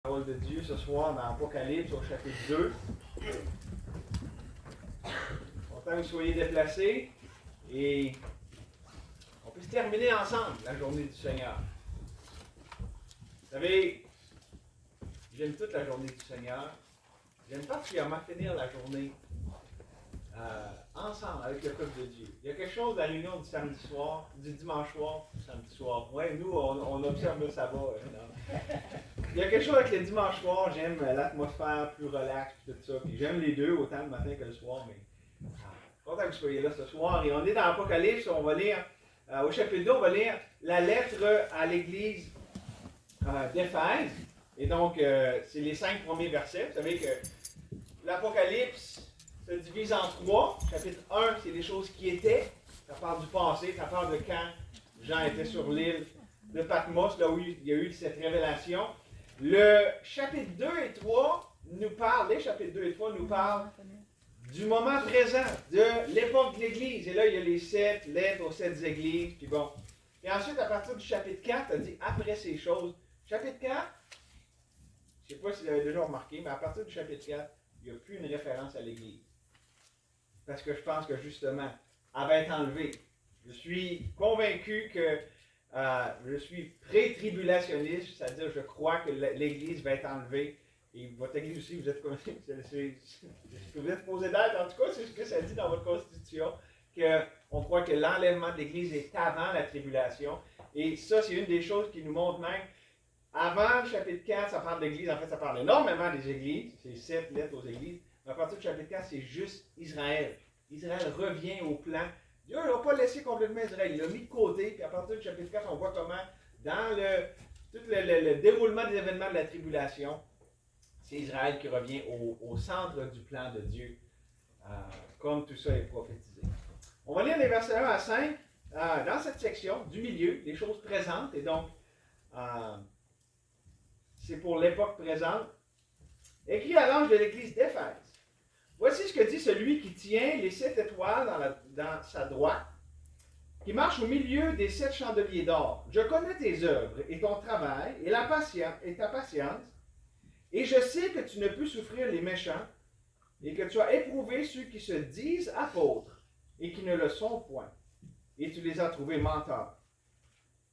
Parole de Dieu ce soir dans Apocalypse au chapitre 2. Content que vous soyez déplacés et on peut se terminer ensemble la journée du Seigneur. Vous savez, j'aime toute la journée du Seigneur. J'aime particulièrement finir la journée ensemble avec le peuple de Dieu. Il y a quelque chose à la réunion du samedi soir, du dimanche soir, samedi soir. Ouais, nous, on observe le sabbat. Il y a quelque chose avec le dimanche soir, j'aime l'atmosphère plus relaxe et tout ça. Puis j'aime les deux, autant le matin que le soir, mais content que vous soyez là ce soir. Et on est dans l'Apocalypse, on va lire, au chapitre 2, on va lire la lettre à l'église d'Éphèse. Et donc, c'est les 5 premiers versets. Vous savez que l'Apocalypse se divise en 3. Chapitre 1, c'est les choses qui étaient. Ça parle du passé, ça parle de quand Jean était sur l'île de Patmos, là où il y a eu cette révélation. Le chapitre 2 et 3 nous parlent, les chapitres 2 et 3 nous parlent du moment présent, de l'époque de l'Église. Et là, il y a les 7 lettres aux 7 églises. Puis bon. Et ensuite, à partir du chapitre 4, ça dit après ces choses. Chapitre 4, je ne sais pas si vous avez déjà remarqué, mais à partir du chapitre 4, il n'y a plus une référence à l'Église. Parce que je pense que justement, elle va être enlevée. Je suis convaincu que je suis pré-tribulationniste, c'est-à-dire je crois que l'Église va être enlevée. Et votre Église aussi, vous êtes supposé d'être, en tout cas, c'est ce que ça dit dans votre constitution, qu'on croit que l'enlèvement de l'Église est avant la tribulation. Et ça, c'est une des choses qui nous montre même. Avant le chapitre 4, ça parle d'Église, en fait, ça parle énormément des Églises, c'est 7 lettres aux Églises. Mais à partir du chapitre 4, c'est juste Israël. Israël revient au plan. Dieu n'a pas laissé complètement Israël, il l'a mis de côté, puis à partir du chapitre 4, on voit comment, dans tout le déroulement des événements de la tribulation, c'est Israël qui revient au centre du plan de Dieu, comme tout ça est prophétisé. On va lire les versets 1 à 5, dans cette section, du milieu, les choses présentes, et donc, c'est pour l'époque présente. Écrit à l'ange de l'église d'Éphèse. Voici ce que dit celui qui tient les 7 étoiles dans sa droite, qui marche au milieu des 7 chandeliers d'or. Je connais tes œuvres et ton travail et ta patience, et je sais que tu ne peux souffrir les méchants, et que tu as éprouvé ceux qui se disent apôtres et qui ne le sont point, et tu les as trouvés menteurs.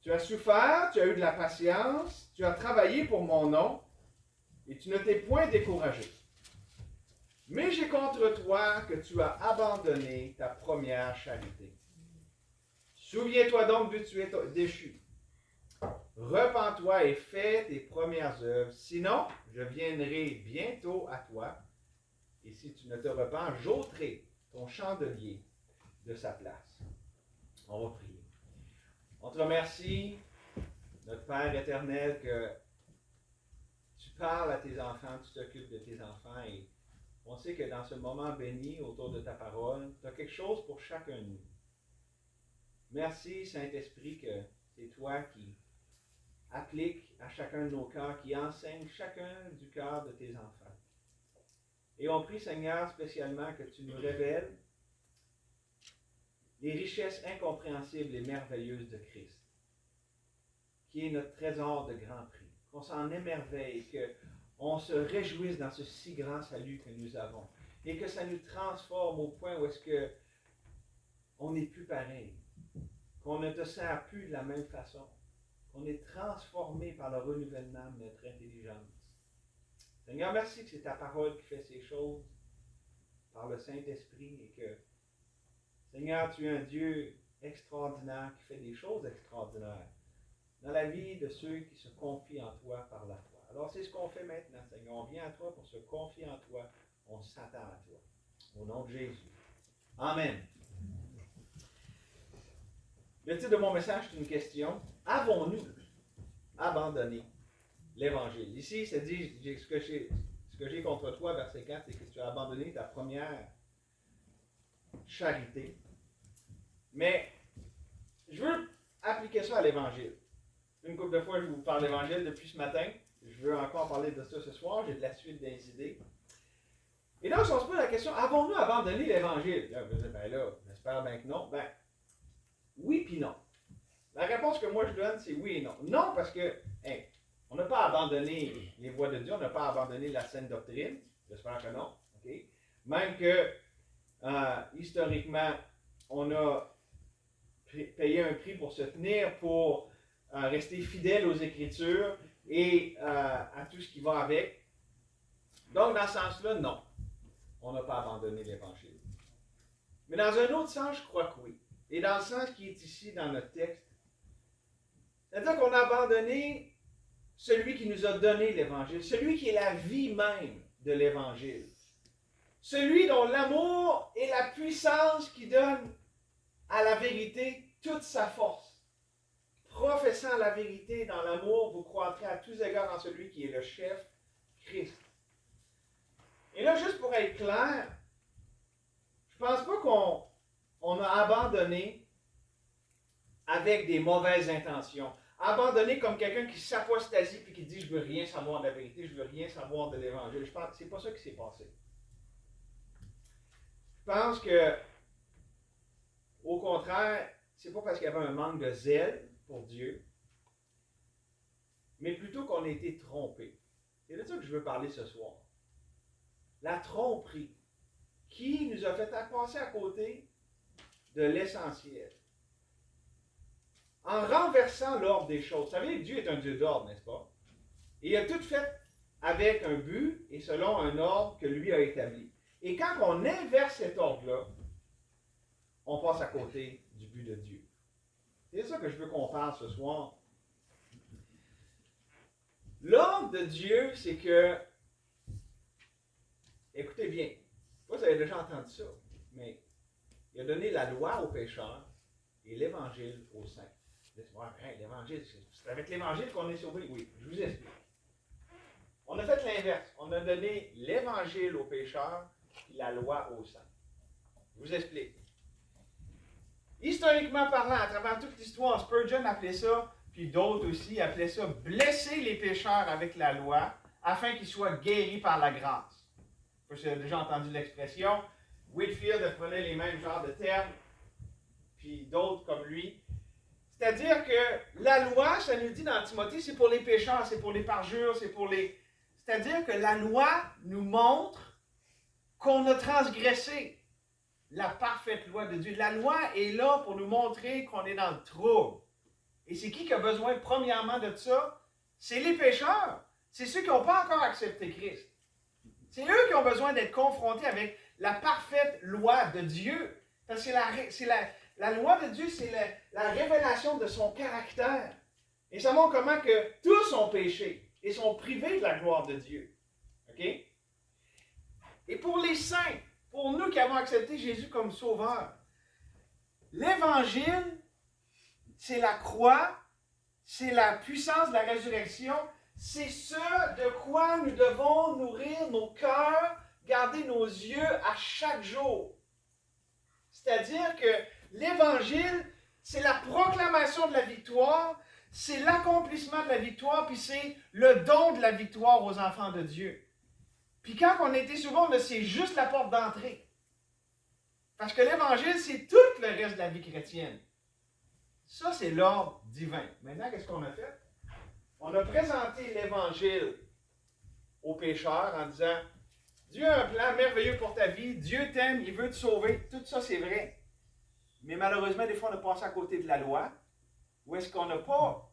Tu as souffert, tu as eu de la patience, tu as travaillé pour mon nom, et tu ne t'es point découragé. Mais j'ai contre toi que tu as abandonné ta première charité. Souviens-toi donc d'où tu es déchu. Repens-toi et fais tes premières œuvres, sinon je viendrai bientôt à toi, et si tu ne te repens, j'ôterai ton chandelier de sa place. On va prier. On te remercie, notre Père éternel, que tu parles à tes enfants, tu t'occupes de tes enfants, et on sait que dans ce moment béni autour de ta parole, tu as quelque chose pour chacun de nous. Merci, Saint-Esprit, que c'est toi qui applique à chacun de nos cœurs, qui enseigne chacun du cœur de tes enfants. Et on prie, Seigneur, spécialement que tu nous révèles les richesses incompréhensibles et merveilleuses de Christ, qui est notre trésor de grand prix. Qu'on s'en émerveille, qu'on se réjouisse dans ce si grand salut que nous avons, et que ça nous transforme au point où est-ce que on n'est plus pareil, qu'on ne te sert plus de la même façon, qu'on est transformé par le renouvellement de notre intelligence. Seigneur, merci que c'est ta parole qui fait ces choses par le Saint-Esprit, et que, Seigneur, tu es un Dieu extraordinaire qui fait des choses extraordinaires dans la vie de ceux qui se confient en toi par la foi. Alors c'est ce qu'on fait maintenant, Seigneur. On vient à toi pour se confier en toi. On s'attend à toi. Au nom de Jésus. Amen. Le titre de mon message, c'est une question. Avons-nous abandonné l'Évangile? Ici, ça dit, ce que j'ai contre toi, verset 4, c'est que tu as abandonné ta première charité. Mais je veux appliquer ça à l'Évangile. Une couple de fois, je vous parle d'Évangile depuis ce matin. Je veux encore parler de ça ce soir. J'ai de la suite des idées. Et donc, si on se pose la question, avons-nous abandonné l'Évangile? Là, j'espère bien que non. Ben, oui puis non. La réponse que moi je donne, c'est oui et non. Non, parce que, On n'a pas abandonné les voies de Dieu, on n'a pas abandonné la saine doctrine. J'espère que non. Okay? Même que, historiquement, on a payé un prix pour se tenir, pour rester fidèle aux Écritures et à tout ce qui va avec. Donc, dans ce sens-là, non. On n'a pas abandonné l'Évangile. Mais dans un autre sens, je crois que oui. Et dans le sens qui est ici dans notre texte, c'est-à-dire qu'on a abandonné celui qui nous a donné l'Évangile, celui qui est la vie même de l'Évangile, celui dont l'amour est la puissance qui donne à la vérité toute sa force. Professant la vérité dans l'amour, vous croîtrez à tous égards en celui qui est le chef, Christ. Et là, juste pour être clair, je ne pense pas qu'on a abandonné avec des mauvaises intentions. Abandonné comme quelqu'un qui s'apostasie et qui dit « je ne veux rien savoir de la vérité, je ne veux rien savoir de l'Évangile ». Je pense que ce n'est pas ça qui s'est passé. Je pense que, au contraire, c'est pas parce qu'il y avait un manque de zèle pour Dieu, mais plutôt qu'on a été trompé. C'est de ça que je veux parler ce soir. La tromperie qui nous a fait passer à côté de l'essentiel. En renversant l'ordre des choses. Vous savez, Dieu est un Dieu d'ordre, n'est-ce pas? Et il a tout fait avec un but et selon un ordre que lui a établi. Et quand on inverse cet ordre-là, on passe à côté du but de Dieu. C'est ça que je veux qu'on parle ce soir. L'ordre de Dieu, c'est que, écoutez bien, vous avez déjà entendu ça, mais il a donné la loi aux pécheurs et l'Évangile aux saints. Vous dites, ouais, l'Évangile, c'est avec l'Évangile qu'on est sauvé. Oui, je vous explique. On a fait l'inverse. On a donné l'Évangile aux pécheurs et la loi aux saints. Je vous explique. Historiquement parlant, à travers toute l'histoire, Spurgeon appelait ça, puis d'autres aussi appelaient ça, blesser les pécheurs avec la loi, afin qu'ils soient guéris par la grâce. Je sais pas si vous avez déjà entendu l'expression. Whitefield prenait les mêmes genres de termes, puis d'autres comme lui. C'est-à-dire que la loi, ça nous dit dans Timothée, c'est pour les pécheurs, c'est pour les parjures, c'est pour les... C'est-à-dire que la loi nous montre qu'on a transgressé la parfaite loi de Dieu. La loi est là pour nous montrer qu'on est dans le trouble. Et c'est qui a besoin, premièrement, de ça? C'est les pécheurs. C'est ceux qui n'ont pas encore accepté Christ. C'est eux qui ont besoin d'être confrontés avec la parfaite loi de Dieu. Parce que la loi de Dieu, c'est la révélation de son caractère. Et ça montre comment que tous ont péché et sont privés de la gloire de Dieu. OK? Et pour les saints, pour nous qui avons accepté Jésus comme sauveur, l'Évangile, c'est la croix, c'est la puissance de la résurrection, c'est ce de quoi nous devons nourrir nos cœurs, garder nos yeux à chaque jour. C'est-à-dire que l'Évangile, c'est la proclamation de la victoire, c'est l'accomplissement de la victoire, puis c'est le don de la victoire aux enfants de Dieu. Puis quand on a été souvent, c'est juste la porte d'entrée. Parce que l'Évangile, c'est tout le reste de la vie chrétienne. Ça, c'est l'ordre divin. Maintenant, qu'est-ce qu'on a fait? On a présenté l'Évangile aux pécheurs en disant, Dieu a un plan merveilleux pour ta vie, Dieu t'aime, il veut te sauver. Tout ça, c'est vrai. Mais malheureusement, des fois, on a passé à côté de la loi. Ou est-ce qu'on n'a pas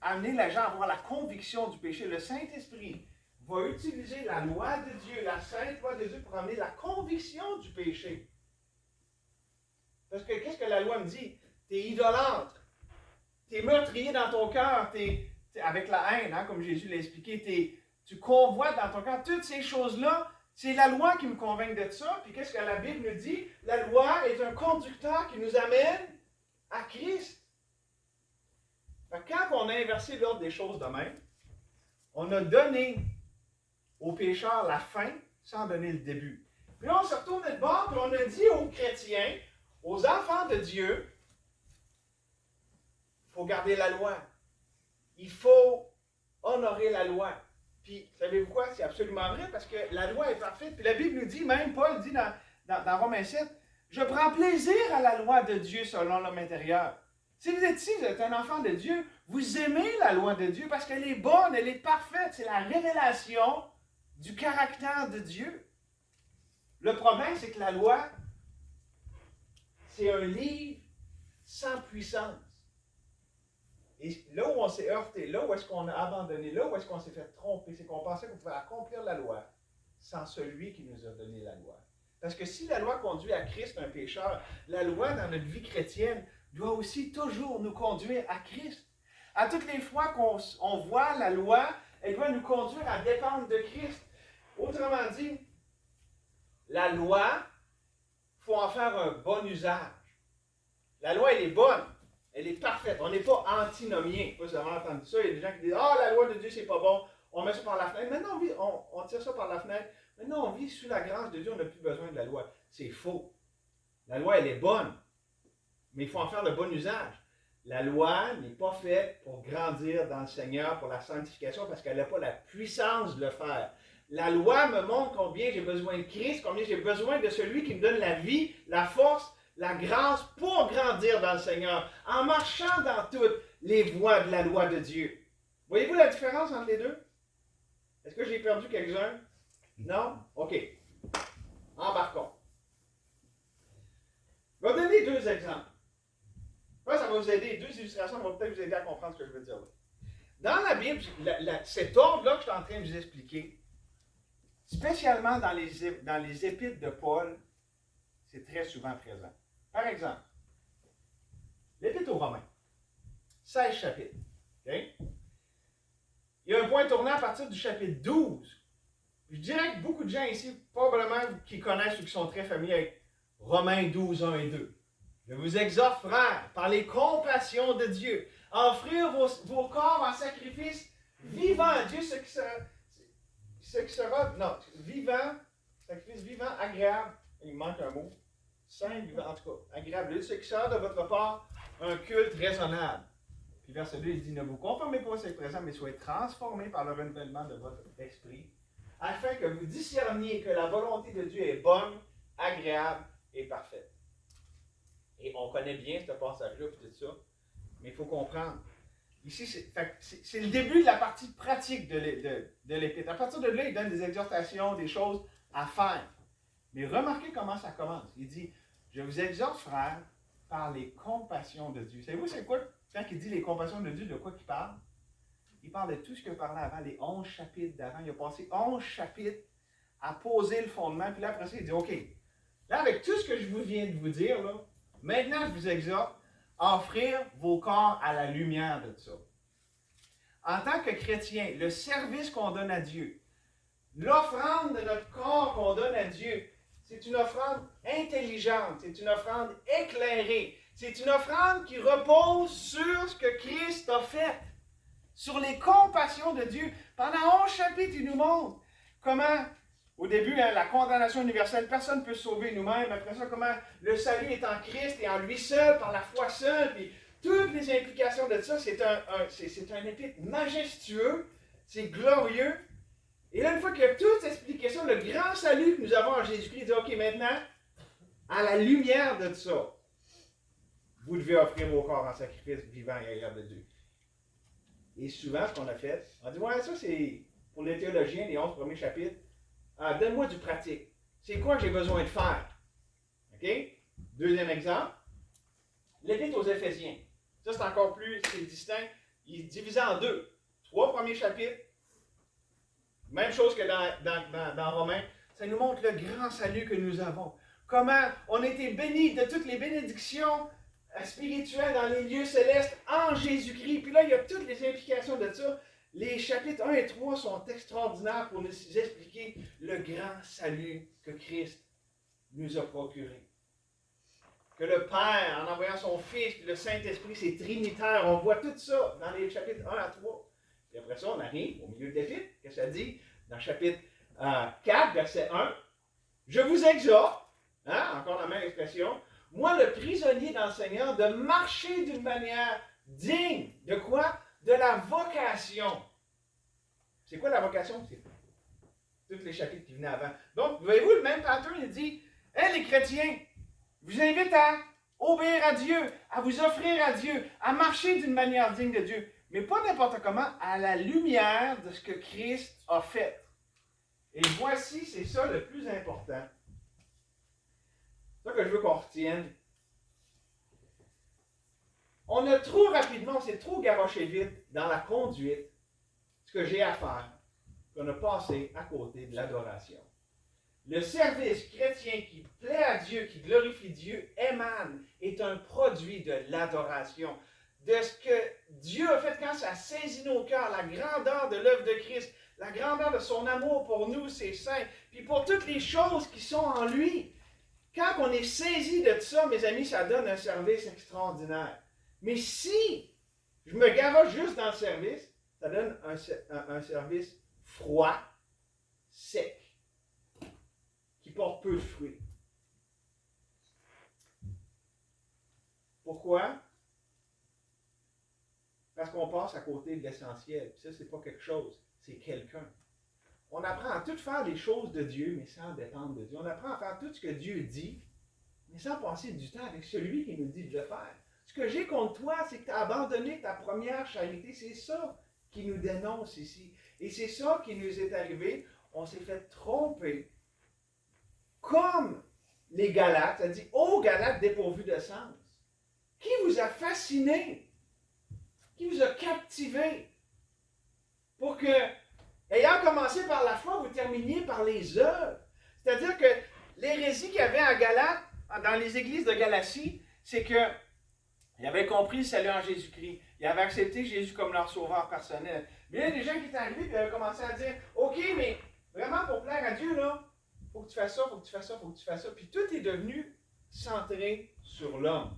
amené les gens à avoir la conviction du péché? Le Saint-Esprit va utiliser la loi de Dieu, la sainte loi de Dieu, pour amener la conviction du péché. Parce que qu'est-ce que la loi me dit? Tu es idolâtre. Tu es meurtrier dans ton cœur. T'es avec la haine, hein, comme Jésus l'a expliqué. Tu convoites dans ton cœur. Toutes ces choses-là, c'est la loi qui me convainc de ça. Puis qu'est-ce que la Bible nous dit? La loi est un conducteur qui nous amène à Christ. Fait que quand on a inversé l'ordre des choses de même, on a donné aux pécheurs la fin sans donner le début. Puis là, on se retourne de bord, puis on a dit aux chrétiens, aux enfants de Dieu, il faut garder la loi. Il faut honorer la loi. Puis, savez-vous quoi? C'est absolument vrai, parce que la loi est parfaite. Puis la Bible nous dit, même Paul dit dans Romains 7, « Je prends plaisir à la loi de Dieu selon l'homme intérieur. Si vous êtes ici, vous êtes un enfant de Dieu, vous aimez la loi de Dieu parce qu'elle est bonne, elle est parfaite. C'est la révélation du caractère de Dieu. Le problème, c'est que la loi, c'est un livre sans puissance. Et là où on s'est heurté, là où est-ce qu'on a abandonné, là où est-ce qu'on s'est fait tromper, c'est qu'on pensait qu'on pouvait accomplir la loi sans celui qui nous a donné la loi. Parce que si la loi conduit à Christ, un pécheur, la loi dans notre vie chrétienne doit aussi toujours nous conduire à Christ. À toutes les fois qu'on voit la loi, elle doit nous conduire à dépendre de Christ. Autrement dit, la loi, il faut en faire un bon usage. La loi, elle est bonne. Elle est parfaite. On n'est pas antinomien. Vous avez entendu ça. Il y a des gens qui disent « Ah, la loi de Dieu, c'est pas bon. On met ça par la fenêtre. » Maintenant, on tire ça par la fenêtre. Maintenant, on vit sous la grâce de Dieu. On n'a plus besoin de la loi. C'est faux. La loi, elle est bonne. Mais il faut en faire le bon usage. La loi n'est pas faite pour grandir dans le Seigneur, pour la sanctification, parce qu'elle n'a pas la puissance de le faire. La loi me montre combien j'ai besoin de Christ, combien j'ai besoin de celui qui me donne la vie, la force, la grâce pour grandir dans le Seigneur, en marchant dans toutes les voies de la loi de Dieu. Voyez-vous la différence entre les deux? Est-ce que j'ai perdu quelques-uns? Non? OK. Embarquons. Je vais donner deux exemples. Ça va vous aider. Deux illustrations vont peut-être vous aider à comprendre ce que je veux dire là. Dans la Bible, cet ordre-là que je suis en train de vous expliquer, spécialement dans les épîtres de Paul, c'est très souvent présent. Par exemple, l'Épître aux Romains, 16 chapitres. Okay? Il y a un point tournant à partir du chapitre 12. Je dirais que beaucoup de gens ici, probablement qui connaissent ou qui sont très familiers avec Romains 12, 1 et 2. Je vous exhorte, frères, par les compassions de Dieu, à offrir vos corps en sacrifice vivant à Dieu, ce qui sera, vivant, sacrifice vivant, agréable, il me manque un mot, saint, vivant, en tout cas, agréable, ce qui sera de votre part un culte raisonnable. Puis verset 2, il dit, ne vous conformez pas à ce présent, mais soyez transformés par le renouvellement de votre esprit, afin que vous discerniez que la volonté de Dieu est bonne, agréable et parfaite. Et on connaît bien ce passage-là, puis tout ça, mais il faut comprendre. Ici, c'est le début de la partie pratique de l'Épître. À partir de là, il donne des exhortations, des choses à faire. Mais remarquez comment ça commence. Il dit, je vous exhorte, frères, par les compassions de Dieu. Savez-vous, c'est quoi? Quand il dit les compassions de Dieu, de quoi qu'il parle? Il parle de tout ce qu'il parlait avant, les 11 chapitres d'avant. Il a passé 11 chapitres à poser le fondement. Puis là, après ça, il dit, OK, là, avec tout ce que je vous viens de vous dire, là, maintenant, je vous exhorte à offrir vos corps à la lumière de ça. En tant que chrétien, le service qu'on donne à Dieu, l'offrande de notre corps qu'on donne à Dieu, c'est une offrande intelligente, c'est une offrande éclairée, c'est une offrande qui repose sur ce que Christ a fait, sur les compassions de Dieu. Pendant 11 chapitres, il nous montre comment, au début, la condamnation universelle, personne ne peut se sauver nous-mêmes. Après ça, comment le salut est en Christ et en lui seul, par la foi seule. Puis toutes les implications de ça, c'est un épître majestueux, c'est glorieux. Et là, une fois qu'il a tout expliqué ça, le grand salut que nous avons en Jésus-Christ, il dit, OK, maintenant, à la lumière de ça, vous devez offrir vos corps en sacrifice vivant et agréable de Dieu. Et souvent, ce qu'on a fait, on dit, ouais, ça c'est pour les théologiens, les 11 premiers chapitres. Donne-moi du pratique. C'est quoi que j'ai besoin de faire? OK? Deuxième exemple, l'Épître aux Éphésiens. Ça, c'est encore plus, c'est distinct. Il est divisé en deux. 3 premiers chapitres. Même chose que dans Romains. Ça nous montre le grand salut que nous avons. Comment on a été bénis de toutes les bénédictions spirituelles dans les lieux célestes en Jésus-Christ. Puis là, il y a toutes les implications de ça. Les chapitres 1 et 3 sont extraordinaires pour nous expliquer le grand salut que Christ nous a procuré. Que le Père, en envoyant son Fils, puis le Saint-Esprit, c'est trinitaire. On voit tout ça dans les chapitres 1 à 3. Puis après ça, on arrive au milieu de l'Épître. Qu'est-ce que ça dit? Dans le chapitre 4, verset 1. Je vous exhorte, encore la même expression, moi le prisonnier dans le Seigneur, de marcher d'une manière digne. De quoi? De la vocation. C'est quoi la vocation? C'est tous les chapitres qui venaient avant. Donc, voyez-vous, le même pattern, il dit, hey, les chrétiens, je vous invite à obéir à Dieu, à vous offrir à Dieu, à marcher d'une manière digne de Dieu, mais pas n'importe comment, à la lumière de ce que Christ a fait. Et voici, c'est ça le plus important. C'est ça que je veux qu'on retienne. On a trop rapidement, on s'est trop garoché vite dans la conduite, ce que j'ai à faire, qu'on a passé à côté de l'adoration. Le service chrétien qui plaît à Dieu, qui glorifie Dieu, émane, est un produit de l'adoration, de ce que Dieu a fait quand ça saisit nos cœurs, la grandeur de l'œuvre de Christ, la grandeur de son amour pour nous, ses saints, puis pour toutes les choses qui sont en lui. Quand on est saisi de ça, mes amis, ça donne un service extraordinaire. Mais si je me garoche juste dans le service, ça donne un service froid, sec, qui porte peu de fruits. Pourquoi? Parce qu'on passe à côté de l'essentiel. Ça, c'est pas quelque chose, c'est quelqu'un. On apprend à tout faire les choses de Dieu, mais sans dépendre de Dieu. On apprend à faire tout ce que Dieu dit, mais sans passer du temps avec celui qui nous dit de le faire. Ce que j'ai contre toi, c'est que tu as abandonné ta première charité. C'est ça qui nous dénonce ici. Et c'est ça qui nous est arrivé. On s'est fait tromper. Comme les Galates, ça dit, ô Galates dépourvus de sens. Qui vous a fasciné? Qui vous a captivé? Pour que, ayant commencé par la foi, vous terminiez par les œuvres. C'est-à-dire que l'hérésie qu'il y avait à Galate, dans les églises de Galatie, c'est que ils avaient compris le salut en Jésus-Christ. Ils avaient accepté Jésus comme leur sauveur personnel. Mais il y a des gens qui étaient arrivés et avaient commencé à dire, OK, mais vraiment pour plaire à Dieu, là, faut que tu fasses ça, faut que tu fasses ça, faut que tu fasses ça. Puis tout est devenu centré sur l'homme.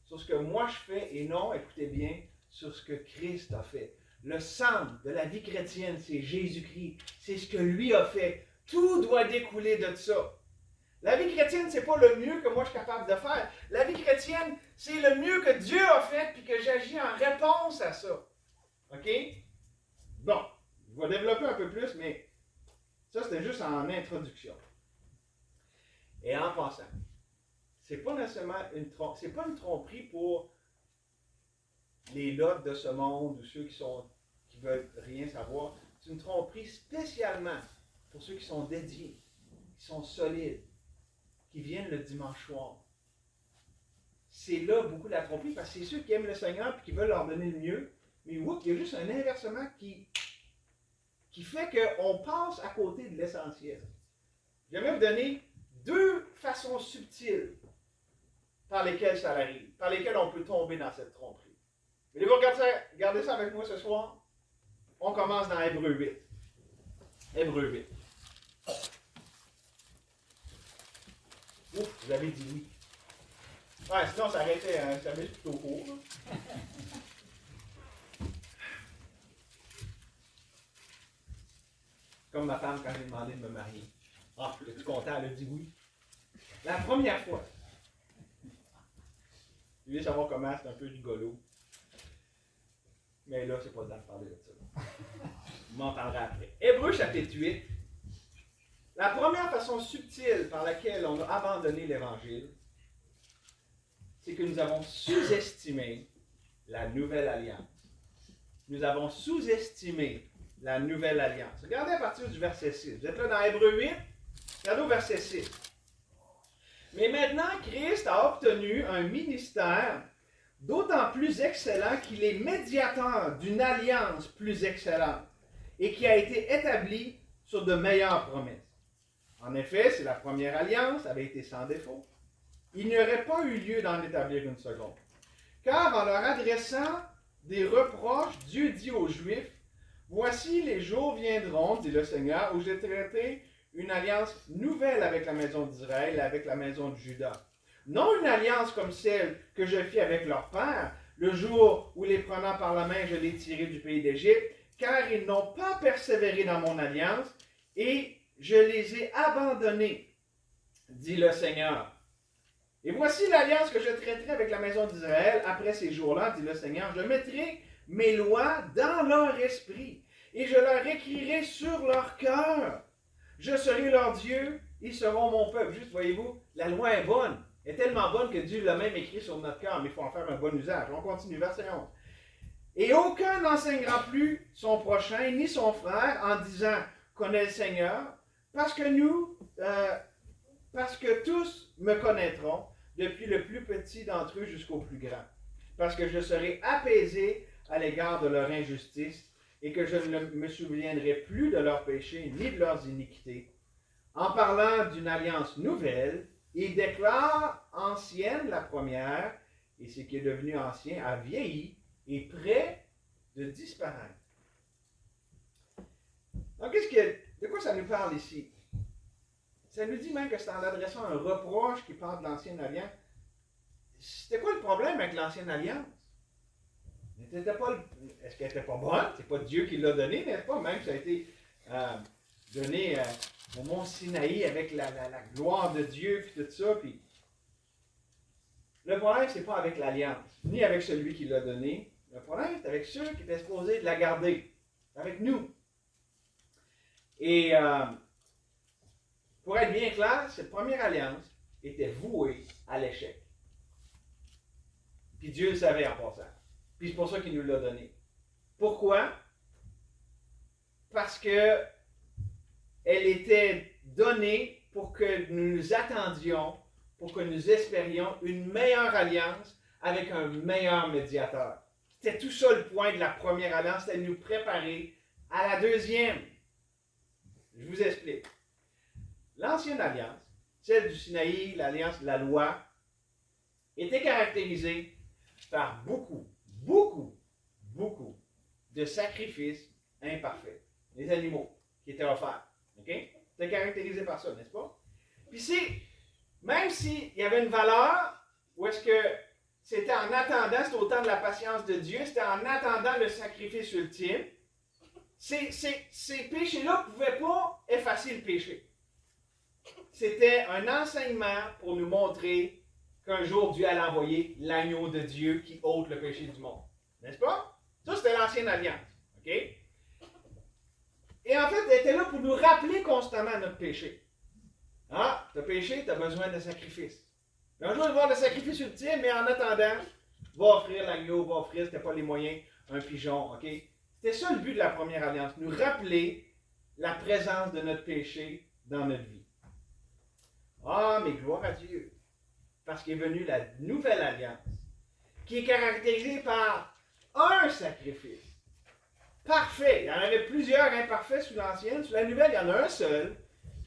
Sur ce que moi je fais et non, écoutez bien, sur ce que Christ a fait. Le centre de la vie chrétienne, c'est Jésus-Christ. C'est ce que lui a fait. Tout doit découler de ça. La vie chrétienne, c'est pas le mieux que moi je suis capable de faire. La vie chrétienne, c'est le mieux que Dieu a fait puis que j'agis en réponse à ça. OK? Bon, je vais développer un peu plus, mais ça, c'était juste en introduction. Et en passant, c'est pas nécessairement c'est pas une tromperie pour les lots de ce monde ou ceux qui veulent rien savoir. C'est une tromperie spécialement pour ceux qui sont dédiés, qui sont solides, qui viennent le dimanche soir. C'est là beaucoup la tromperie parce que c'est ceux qui aiment le Seigneur et qui veulent leur donner le mieux. Mais il y a juste un inversement qui fait qu'on passe à côté de l'essentiel. Je vais vous donner deux façons subtiles par lesquelles ça arrive, par lesquelles on peut tomber dans cette tromperie. Voulez-vous regarder ça avec moi ce soir? On commence dans Hébreux 8. Hébreux 8. Ouf, vous avez dit oui. Ouais, sinon ça aurait été un service plutôt court. Comme ma femme quand j'ai demandé de me marier. Ah, es-tu content? Elle a dit oui. La première fois. Vous voulez savoir comment, c'est un peu rigolo. Mais là, c'est pas le temps de parler de ça. Vous m'entendrez après. Hébreux chapitre 8. La première façon subtile par laquelle on a abandonné l'Évangile, c'est que nous avons sous-estimé la nouvelle alliance. Nous avons sous-estimé la nouvelle alliance. Regardez à partir du verset 6. Vous êtes là dans Hébreux 8, regardez au verset 6. Mais maintenant, Christ a obtenu un ministère d'autant plus excellent qu'il est médiateur d'une alliance plus excellente et qui a été établie sur de meilleures promesses. En effet, si la première alliance avait été sans défaut, il n'y aurait pas eu lieu d'en établir une seconde. Car en leur adressant des reproches, Dieu dit aux Juifs, « Voici les jours viendront, dit le Seigneur, où je traiterai une alliance nouvelle avec la maison d'Israël et avec la maison de Juda. Non une alliance comme celle que je fis avec leur père, le jour où les prenant par la main je les tirai du pays d'Égypte, car ils n'ont pas persévéré dans mon alliance, et je les ai abandonnés, dit le Seigneur. Et voici l'alliance que je traiterai avec la maison d'Israël après ces jours-là, dit le Seigneur. Je mettrai mes lois dans leur esprit, et je leur écrirai sur leur cœur. Je serai leur Dieu, ils seront mon peuple. Juste, voyez-vous, la loi est bonne, est tellement bonne que Dieu l'a même écrit sur notre cœur, mais il faut en faire un bon usage. On continue, verset 11. Et aucun n'enseignera plus son prochain, ni son frère, en disant, connais le Seigneur, parce que tous me connaîtront, depuis le plus petit d'entre eux jusqu'au plus grand. Parce que je serai apaisé à l'égard de leur injustice, et que je ne me souviendrai plus de leurs péchés, ni de leurs iniquités. En parlant d'une alliance nouvelle, il déclare ancienne la première, et ce qui est devenu ancien a vieilli, et près de disparaître. Donc, de quoi ça nous parle ici? Ça nous dit même que c'est en adressant un reproche qui parle de l'ancienne alliance. C'était quoi le problème avec l'ancienne alliance? Est-ce qu'elle n'était pas bonne? C'est pas Dieu qui l'a donné, n'est-ce pas? Même ça a été donné au mont Sinaï avec la gloire de Dieu, puis tout ça. Puis... Le problème, c'est pas avec l'alliance, ni avec celui qui l'a donné. Le problème, c'est avec ceux qui étaient supposés de la garder. C'est avec nous. Et pour être bien clair, cette première alliance était vouée à l'échec. Puis Dieu le savait en passant. Puis c'est pour ça qu'il nous l'a donné. Pourquoi? Parce que elle était donnée pour que nous nous attendions, pour que nous espérions une meilleure alliance avec un meilleur médiateur. C'était tout ça le point de la première alliance, c'était de nous préparer à la deuxième. Je vous explique. L'ancienne alliance, celle du Sinaï, l'alliance de la loi, était caractérisée par beaucoup de sacrifices imparfaits. Les animaux qui étaient offerts. OK? C'était caractérisé par ça, n'est-ce pas? Puis même s'il y avait une valeur, où est-ce que c'était en attendant, c'était au temps de la patience de Dieu, c'était en attendant le sacrifice ultime, ces péchés-là ne pouvaient pas effacer le péché. C'était un enseignement pour nous montrer qu'un jour Dieu allait envoyer l'agneau de Dieu qui ôte le péché du monde. N'est-ce pas? Ça, c'était l'ancienne alliance. OK? Et en fait, elle était là pour nous rappeler constamment notre péché. Ah, tu as péché, tu as besoin de sacrifice. Un jour, il va y avoir le sacrifice ultime, mais en attendant, va offrir l'agneau, va offrir, c'était pas les moyens, un pigeon. OK? C'était ça le but de la première alliance, nous rappeler la présence de notre péché dans notre vie. Ah, mais gloire à Dieu! Parce qu'est venue la nouvelle alliance, qui est caractérisée par un sacrifice. Parfait. Il y en avait plusieurs imparfaits sous l'ancienne. Sous la nouvelle, il y en a un seul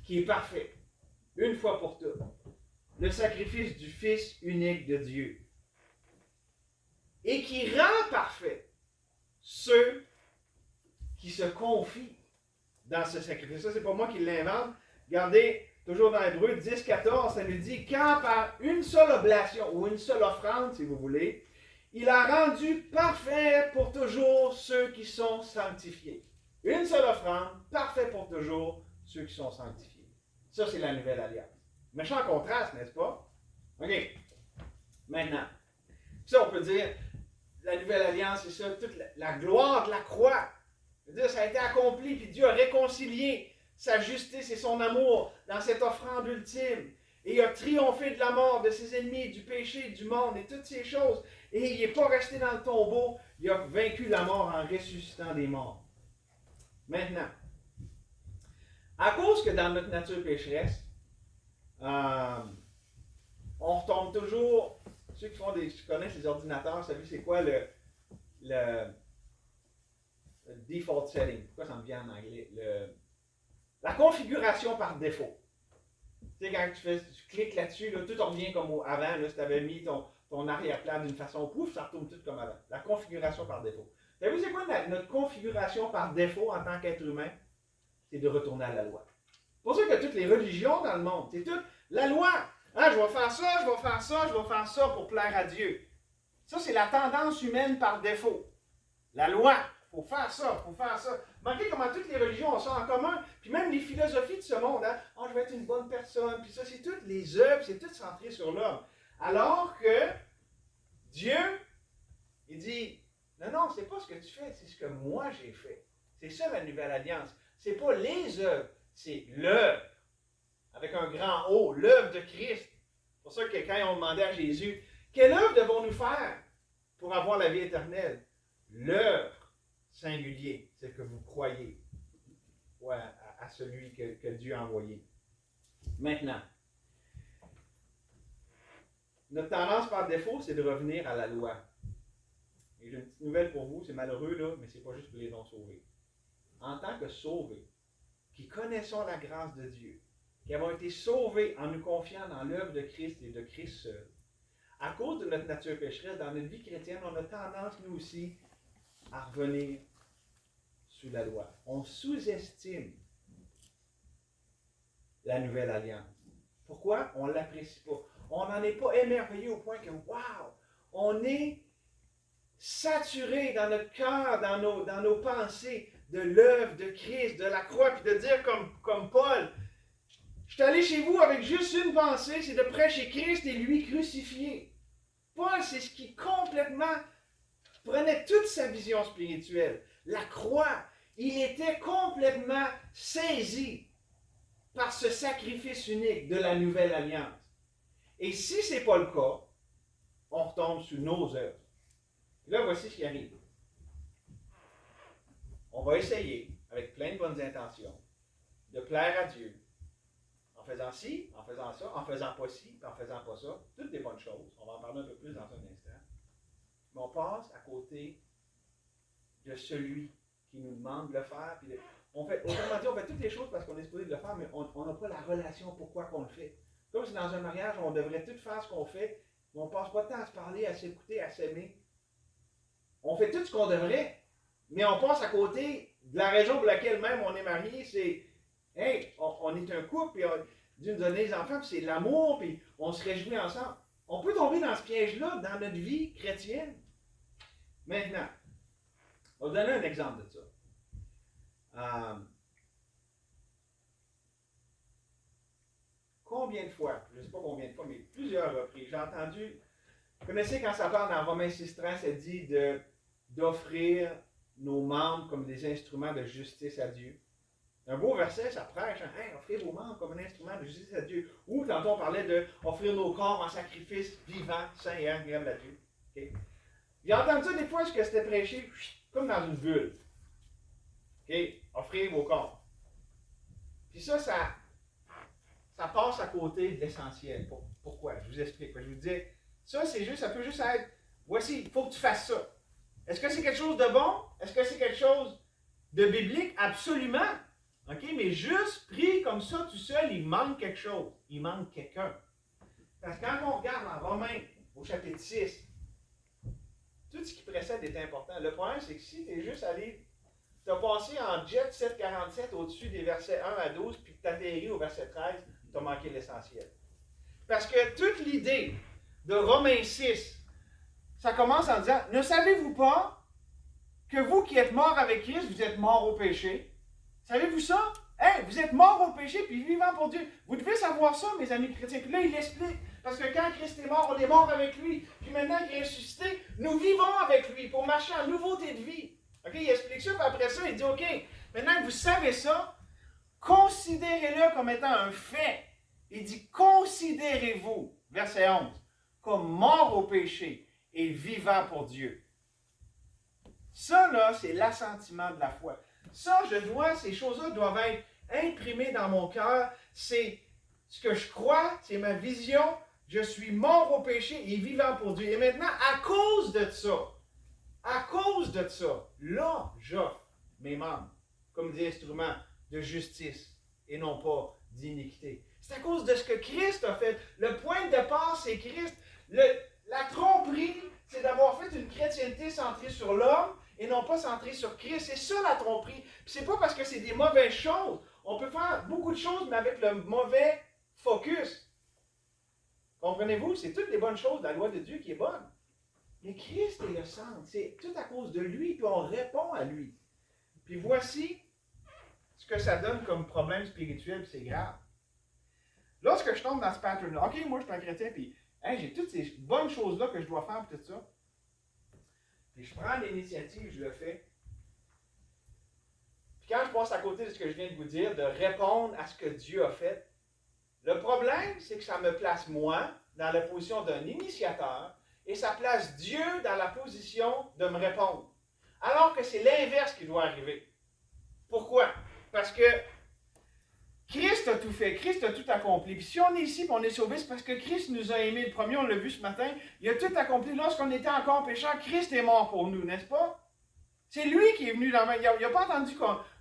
qui est parfait. Une fois pour toutes. Le sacrifice du Fils unique de Dieu. Et qui rend parfait ceux qui se confient dans ce sacrifice. Ça, c'est pas moi qui l'invente. Regardez, toujours dans Hébreux 10, 14, ça nous dit, quand par une seule oblation, ou une seule offrande, si vous voulez, il a rendu parfait pour toujours ceux qui sont sanctifiés. Une seule offrande, parfait pour toujours ceux qui sont sanctifiés. Ça, c'est la nouvelle alliance. Méchant contraste, n'est-ce pas? OK. Maintenant, ça, on peut dire, la nouvelle alliance, c'est ça, toute la gloire de la croix. C'est-à-dire, ça a été accompli, puis Dieu a réconcilié sa justice et son amour dans cette offrande ultime. Et il a triomphé de la mort, de ses ennemis, du péché, du monde et toutes ces choses. Et il n'est pas resté dans le tombeau, il a vaincu la mort en ressuscitant des morts. Maintenant, à cause que dans notre nature pécheresse, on retombe toujours, ceux qui connaissent les ordinateurs, vous savez c'est quoi le default setting? Pourquoi ça me vient en anglais? La configuration par défaut. Tu sais, quand tu cliques là-dessus, là, tout revient comme avant. Là, si tu avais mis ton arrière-plan d'une façon, pouf, ça retourne tout comme avant. La configuration par défaut. Savez-vous, c'est quoi notre configuration par défaut en tant qu'être humain? C'est de retourner à la loi. C'est pour ça que toutes les religions dans le monde, c'est toute la loi. Hein, je vais faire ça, je vais faire ça, je vais faire ça pour plaire à Dieu. Ça, c'est la tendance humaine par défaut. La loi. Il faut faire ça, il faut faire ça. Remarquez comment toutes les religions ont ça en commun. Puis même les philosophies de ce monde. Hein? Oh, je vais être une bonne personne. Puis ça, c'est toutes les œuvres, c'est tout centré sur l'homme. Alors que Dieu, il dit, non, c'est pas ce que tu fais, c'est ce que moi j'ai fait. C'est ça la nouvelle alliance. C'est pas les œuvres, c'est l'œuvre. Avec un grand O, l'œuvre de Christ. C'est pour ça que quand on demandait à Jésus, quelle œuvre devons-nous faire pour avoir la vie éternelle? L'œuvre singulier, c'est que vous croyez à celui que Dieu a envoyé. Maintenant, notre tendance par défaut, c'est de revenir à la loi. Et j'ai une petite nouvelle pour vous, c'est malheureux là, mais c'est pas juste pour les non-sauvés. En tant que sauvés, qui connaissons la grâce de Dieu, qui avons été sauvés en nous confiant dans l'œuvre de Christ et de Christ seul, à cause de notre nature pécheresse, dans notre vie chrétienne, on a tendance, nous aussi, à revenir sous la loi. On sous-estime la nouvelle alliance. Pourquoi? On ne l'apprécie pas. On n'en est pas émerveillé au point que, wow, on est saturé dans notre cœur, dans nos pensées, de l'œuvre de Christ, de la croix, puis de dire comme Paul, je suis allé chez vous avec juste une pensée, c'est de prêcher Christ et lui crucifié. Paul, c'est ce qui complètement prenait toute sa vision spirituelle. La croix, il était complètement saisi par ce sacrifice unique de la nouvelle alliance. Et si ce n'est pas le cas, on retombe sur nos œuvres. Et là, voici ce qui arrive. On va essayer, avec plein de bonnes intentions, de plaire à Dieu. En faisant ci, en faisant ça, en faisant pas ci, en faisant pas ça. Toutes des bonnes choses. On va en parler un peu plus dans un instant. Mais on passe à côté de celui qui nous demande de le faire. Puis autrement dit, on fait toutes les choses parce qu'on est supposé de le faire, mais on n'a pas la relation pourquoi qu'on le fait. Comme si dans un mariage, on devrait tout faire ce qu'on fait, mais on ne passe pas de temps à se parler, à s'écouter, à s'aimer. On fait tout ce qu'on devrait, mais on passe à côté de la raison pour laquelle même on est marié, c'est hey, on est un couple, puis Dieu nous donne des enfants, puis c'est l'amour, puis on se réjouit ensemble. On peut tomber dans ce piège-là dans notre vie chrétienne. Maintenant, on va vous donner un exemple de ça. Combien de fois, je ne sais pas combien de fois, mais plusieurs reprises, j'ai entendu, vous connaissez quand ça parle dans Romains 6,13, ça dit d'offrir nos membres comme des instruments de justice à Dieu. Un beau verset, ça prêche, hein? Hey, offrez vos membres comme un instrument de justice à Dieu. Ou tantôt on parlait d'offrir nos corps en sacrifice vivant, saint et agréable à Dieu. Okay? J'ai entendu ça des fois, ce que c'était prêché, comme dans une bulle. Okay? Offrez vos corps. Puis ça passe à côté de l'essentiel. Pourquoi? Je vous explique. Je vous dis, ça peut juste être, voici, il faut que tu fasses ça. Est-ce que c'est quelque chose de bon? Est-ce que c'est quelque chose de biblique? Absolument. OK? Mais juste pris comme ça, tout seul, il manque quelque chose. Il manque quelqu'un. Parce que quand on regarde en Romains, au chapitre 6, tout ce qui précède est important. Le problème, c'est que si tu es juste allé, tu as passé en jet 747 au-dessus des versets 1 à 12, puis que tu atterris au verset 13, tu as manqué l'essentiel. Parce que toute l'idée de Romains 6, ça commence en disant, ne savez-vous pas que vous qui êtes morts avec Christ, vous êtes morts au péché? Savez-vous ça? Hey, vous êtes morts au péché puis vivants pour Dieu. Vous devez savoir ça, mes amis chrétiens. Puis là, il l'explique. Parce que quand Christ est mort, on est mort avec lui. Puis maintenant qu'il est ressuscité, nous vivons avec lui pour marcher en nouveauté de vie. OK? Il explique ça, puis après ça, il dit, OK, maintenant que vous savez ça, considérez-le comme étant un fait. Il dit, considérez-vous, verset 11, comme mort au péché et vivant pour Dieu. Ça, là, c'est l'assentiment de la foi. Ça, ces choses-là doivent être imprimées dans mon cœur. C'est ce que je crois, c'est ma vision. Je suis mort au péché et vivant pour Dieu. Et maintenant, à cause de ça, là, j'offre mes membres comme des instruments de justice et non pas d'iniquité. C'est à cause de ce que Christ a fait. Le point de départ, c'est Christ. La tromperie, c'est d'avoir fait une chrétienté centrée sur l'homme et non pas centrée sur Christ. C'est ça la tromperie. Puis c'est pas parce que c'est des mauvaises choses. On peut faire beaucoup de choses, mais avec le mauvais focus. Comprenez-vous? C'est toutes les bonnes choses de la loi de Dieu qui est bonne. Mais Christ est le centre. C'est tout à cause de lui, puis on répond à lui. Puis voici ce que ça donne comme problème spirituel, puis c'est grave. Lorsque je tombe dans ce pattern-là, OK, moi je suis un chrétien, puis hey, j'ai toutes ces bonnes choses-là que je dois faire, puis tout ça. Puis je prends l'initiative, je le fais. Puis quand je passe à côté de ce que je viens de vous dire, de répondre à ce que Dieu a fait, le problème, c'est que ça me place moi dans la position d'un initiateur et ça place Dieu dans la position de me répondre. Alors que c'est l'inverse qui doit arriver. Pourquoi? Parce que Christ a tout fait, Christ a tout accompli. Puis si on est ici et on est sauvé, c'est parce que Christ nous a aimés. Le premier, on l'a vu ce matin, il a tout accompli. Lorsqu'on était encore pécheurs, Christ est mort pour nous, n'est-ce pas? C'est lui qui est venu dans le monde. Il n'a pas attendu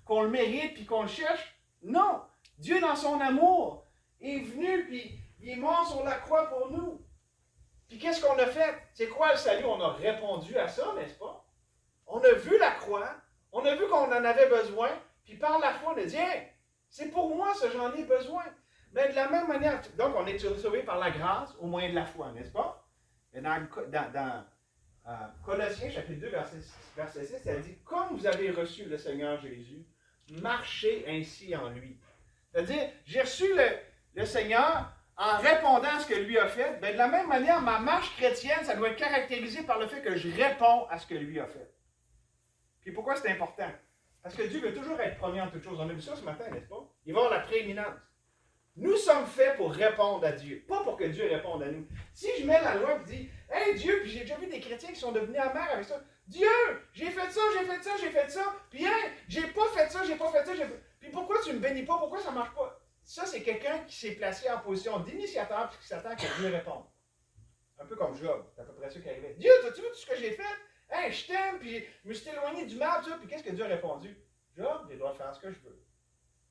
qu'on le mérite et qu'on le cherche. Non. Dieu, dans son amour, est venu puis il est mort sur la croix pour nous. Puis qu'est-ce qu'on a fait? C'est quoi le salut? On a répondu à ça, n'est-ce pas? On a vu la croix, on a vu qu'on en avait besoin, puis par la foi, on a dit, hey, c'est pour moi ça, j'en ai besoin. Mais de la même manière, donc on est sauvé par la grâce au moyen de la foi, n'est-ce pas? Et dans Colossiens chapitre 2, verset 6, elle dit, comme vous avez reçu le Seigneur Jésus, marchez ainsi en lui. C'est-à-dire, j'ai reçu le Seigneur en répondant à ce que lui a fait. Bien, de la même manière, ma marche chrétienne, ça doit être caractérisé par le fait que je réponds à ce que lui a fait. Puis pourquoi c'est important? Parce que Dieu veut toujours être premier en toutes choses. On a vu ça ce matin, n'est-ce pas? Il va avoir la prééminence. Nous sommes faits pour répondre à Dieu, pas pour que Dieu réponde à nous. Si je mets la loi et dis, hey Dieu, puis j'ai déjà vu des chrétiens qui sont devenus amers avec ça. Dieu, j'ai fait ça, j'ai fait ça, j'ai fait ça, puis hey, j'ai pas fait ça, j'ai pas fait ça, puis pourquoi tu me bénis pas, pourquoi ça marche pas? Ça, c'est quelqu'un qui s'est placé en position d'initiateur puis qui s'attend que Dieu réponde. Un peu comme Job, c'est à peu près ça qui arrivait. Dieu, as-tu vu tout ce que j'ai fait? Hey, je t'aime, puis je me suis éloigné du mal, tout ça, puis qu'est-ce que Dieu a répondu? Job, j'ai le droit de faire ce que je veux.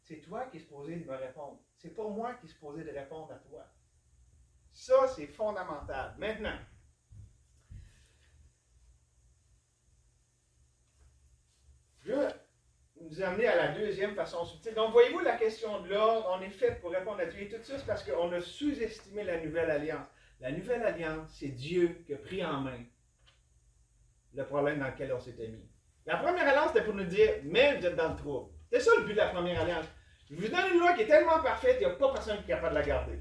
C'est toi qui es supposé de me répondre. C'est pas moi qui est supposé de répondre à toi. Ça, c'est fondamental. Maintenant, je vais nous amener à la deuxième façon subtile. Donc, voyez-vous la question de l'ordre, on est fait pour répondre à Dieu. Et tout ça, c'est parce qu'on a sous-estimé la nouvelle alliance. La nouvelle alliance, c'est Dieu qui a pris en main le problème dans lequel on s'était mis. La première alliance, c'était pour nous dire, mais vous êtes dans le trouble. C'est ça le but de la première alliance. Je vous donne une loi qui est tellement parfaite, il n'y a pas personne qui est capable de la garder.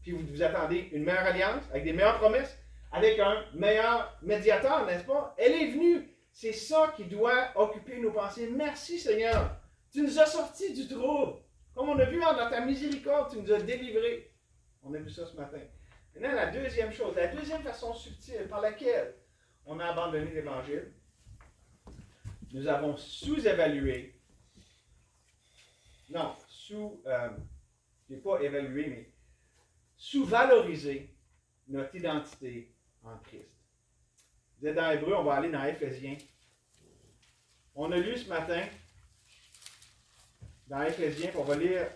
Puis vous attendez une meilleure alliance, avec des meilleures promesses, avec un meilleur médiateur, n'est-ce pas? Elle est venue. C'est ça qui doit occuper nos pensées. Merci Seigneur. Tu nous as sortis du trouble. Comme on a vu dans ta miséricorde, tu nous as délivrés. On a vu ça ce matin. Maintenant, la deuxième chose, la deuxième façon subtile par laquelle on a abandonné l'Évangile, nous avons sous-évalué, non, je n'ai pas évalué, mais sous-valorisé notre identité en Christ. Vous êtes dans Hébreu, on va aller dans Éphésiens. On a lu ce matin, dans Éphésiens, on va lire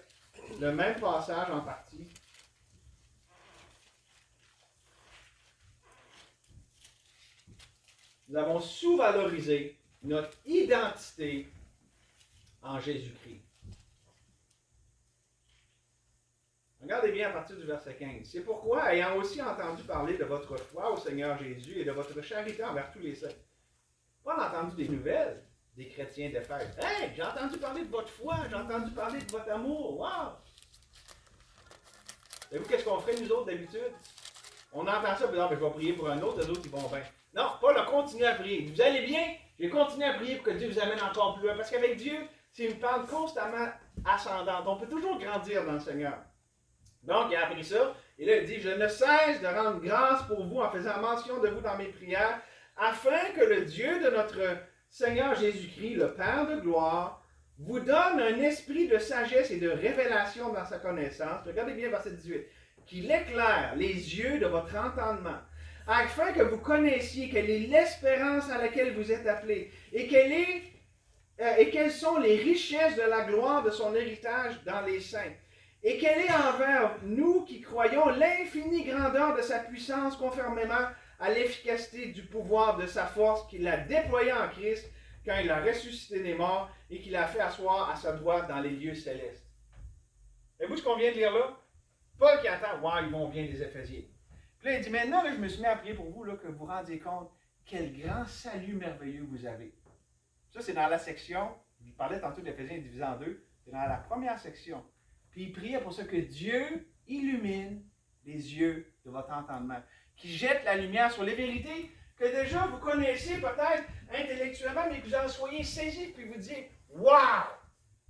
le même passage en partie. Nous avons sous-valorisé notre identité en Jésus-Christ. Regardez bien à partir du verset 15. C'est pourquoi, ayant aussi entendu parler de votre foi au Seigneur Jésus et de votre charité envers tous les saints, pas entendu des nouvelles des chrétiens d'Éphèse. Hey, j'ai entendu parler de votre foi, j'ai entendu parler de votre amour. Wow! Savez-vous qu'est-ce qu'on ferait nous autres d'habitude? On entend ça, non, mais je vais prier pour un autre, les autres ils vont bien. Non, Paul a continué à prier. Vous allez bien? J'ai continué à prier pour que Dieu vous amène encore plus loin. Parce qu'avec Dieu, c'est une pente constamment ascendante. On peut toujours grandir dans le Seigneur. Donc, il a appris ça. Et là, il dit, je ne cesse de rendre grâce pour vous en faisant mention de vous dans mes prières, afin que le Dieu de notre Seigneur Jésus-Christ, le Père de gloire, vous donne un esprit de sagesse et de révélation dans sa connaissance. Regardez bien verset 18. Qu'il éclaire les yeux de votre entendement, afin que vous connaissiez quelle est l'espérance à laquelle vous êtes appelés, et quelles sont les richesses de la gloire de son héritage dans les saints, et quelle est envers nous qui croyons l'infinie grandeur de sa puissance conformément à l'efficacité du pouvoir de sa force qu'il a déployé en Christ quand il a ressuscité des morts et qu'il a fait asseoir à sa droite dans les lieux célestes. Et vous ce qu'on vient de lire là? Paul qui attend, wow, ils vont bien les Éphésiens. Puis là, il dit, maintenant, là, je me suis mis à prier pour vous, là, que vous vous rendiez compte quel grand salut merveilleux vous avez. Ça, c'est dans la section, je parlais tantôt d'Éphésiens divisé en deux, c'est dans la première section. Puis il priait pour ça que Dieu illumine les yeux de votre entendement, qui jette la lumière sur les vérités que déjà vous connaissez peut-être intellectuellement, mais que vous en soyez saisis, puis vous dites, wow,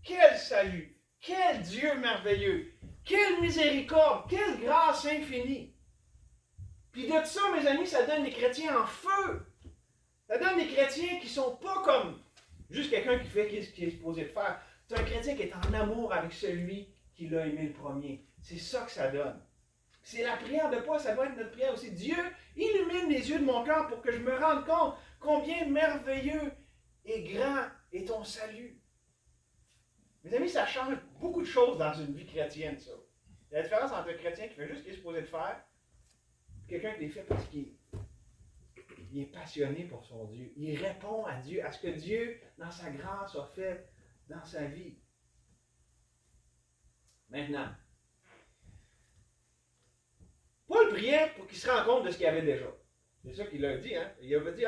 quel salut, Quel Dieu merveilleux! Quelle miséricorde! Quelle grâce infinie! Puis de ça, mes amis, ça donne des chrétiens en feu. Ça donne des chrétiens qui ne sont pas comme juste quelqu'un qui fait ce qu'il est supposé de faire. C'est un chrétien qui est en amour avec celui qui l'a aimé le premier. C'est ça que ça donne. C'est la prière de Paul, ça doit être notre prière aussi. Dieu, illumine les yeux de mon cœur pour que je me rende compte combien merveilleux et grand est ton salut. Mes amis, ça change beaucoup de choses dans une vie chrétienne, ça. Il y a la différence entre un chrétien qui fait juste ce qu'il est supposé de faire et quelqu'un qui les fait parce qu'il est passionné pour son Dieu. Il répond à Dieu, à ce que Dieu, dans sa grâce, a fait dans sa vie. Maintenant, Paul priait pour qu'il se rende compte de ce qu'il avait déjà. C'est ça qu'il a dit. Hein? Il avait dit,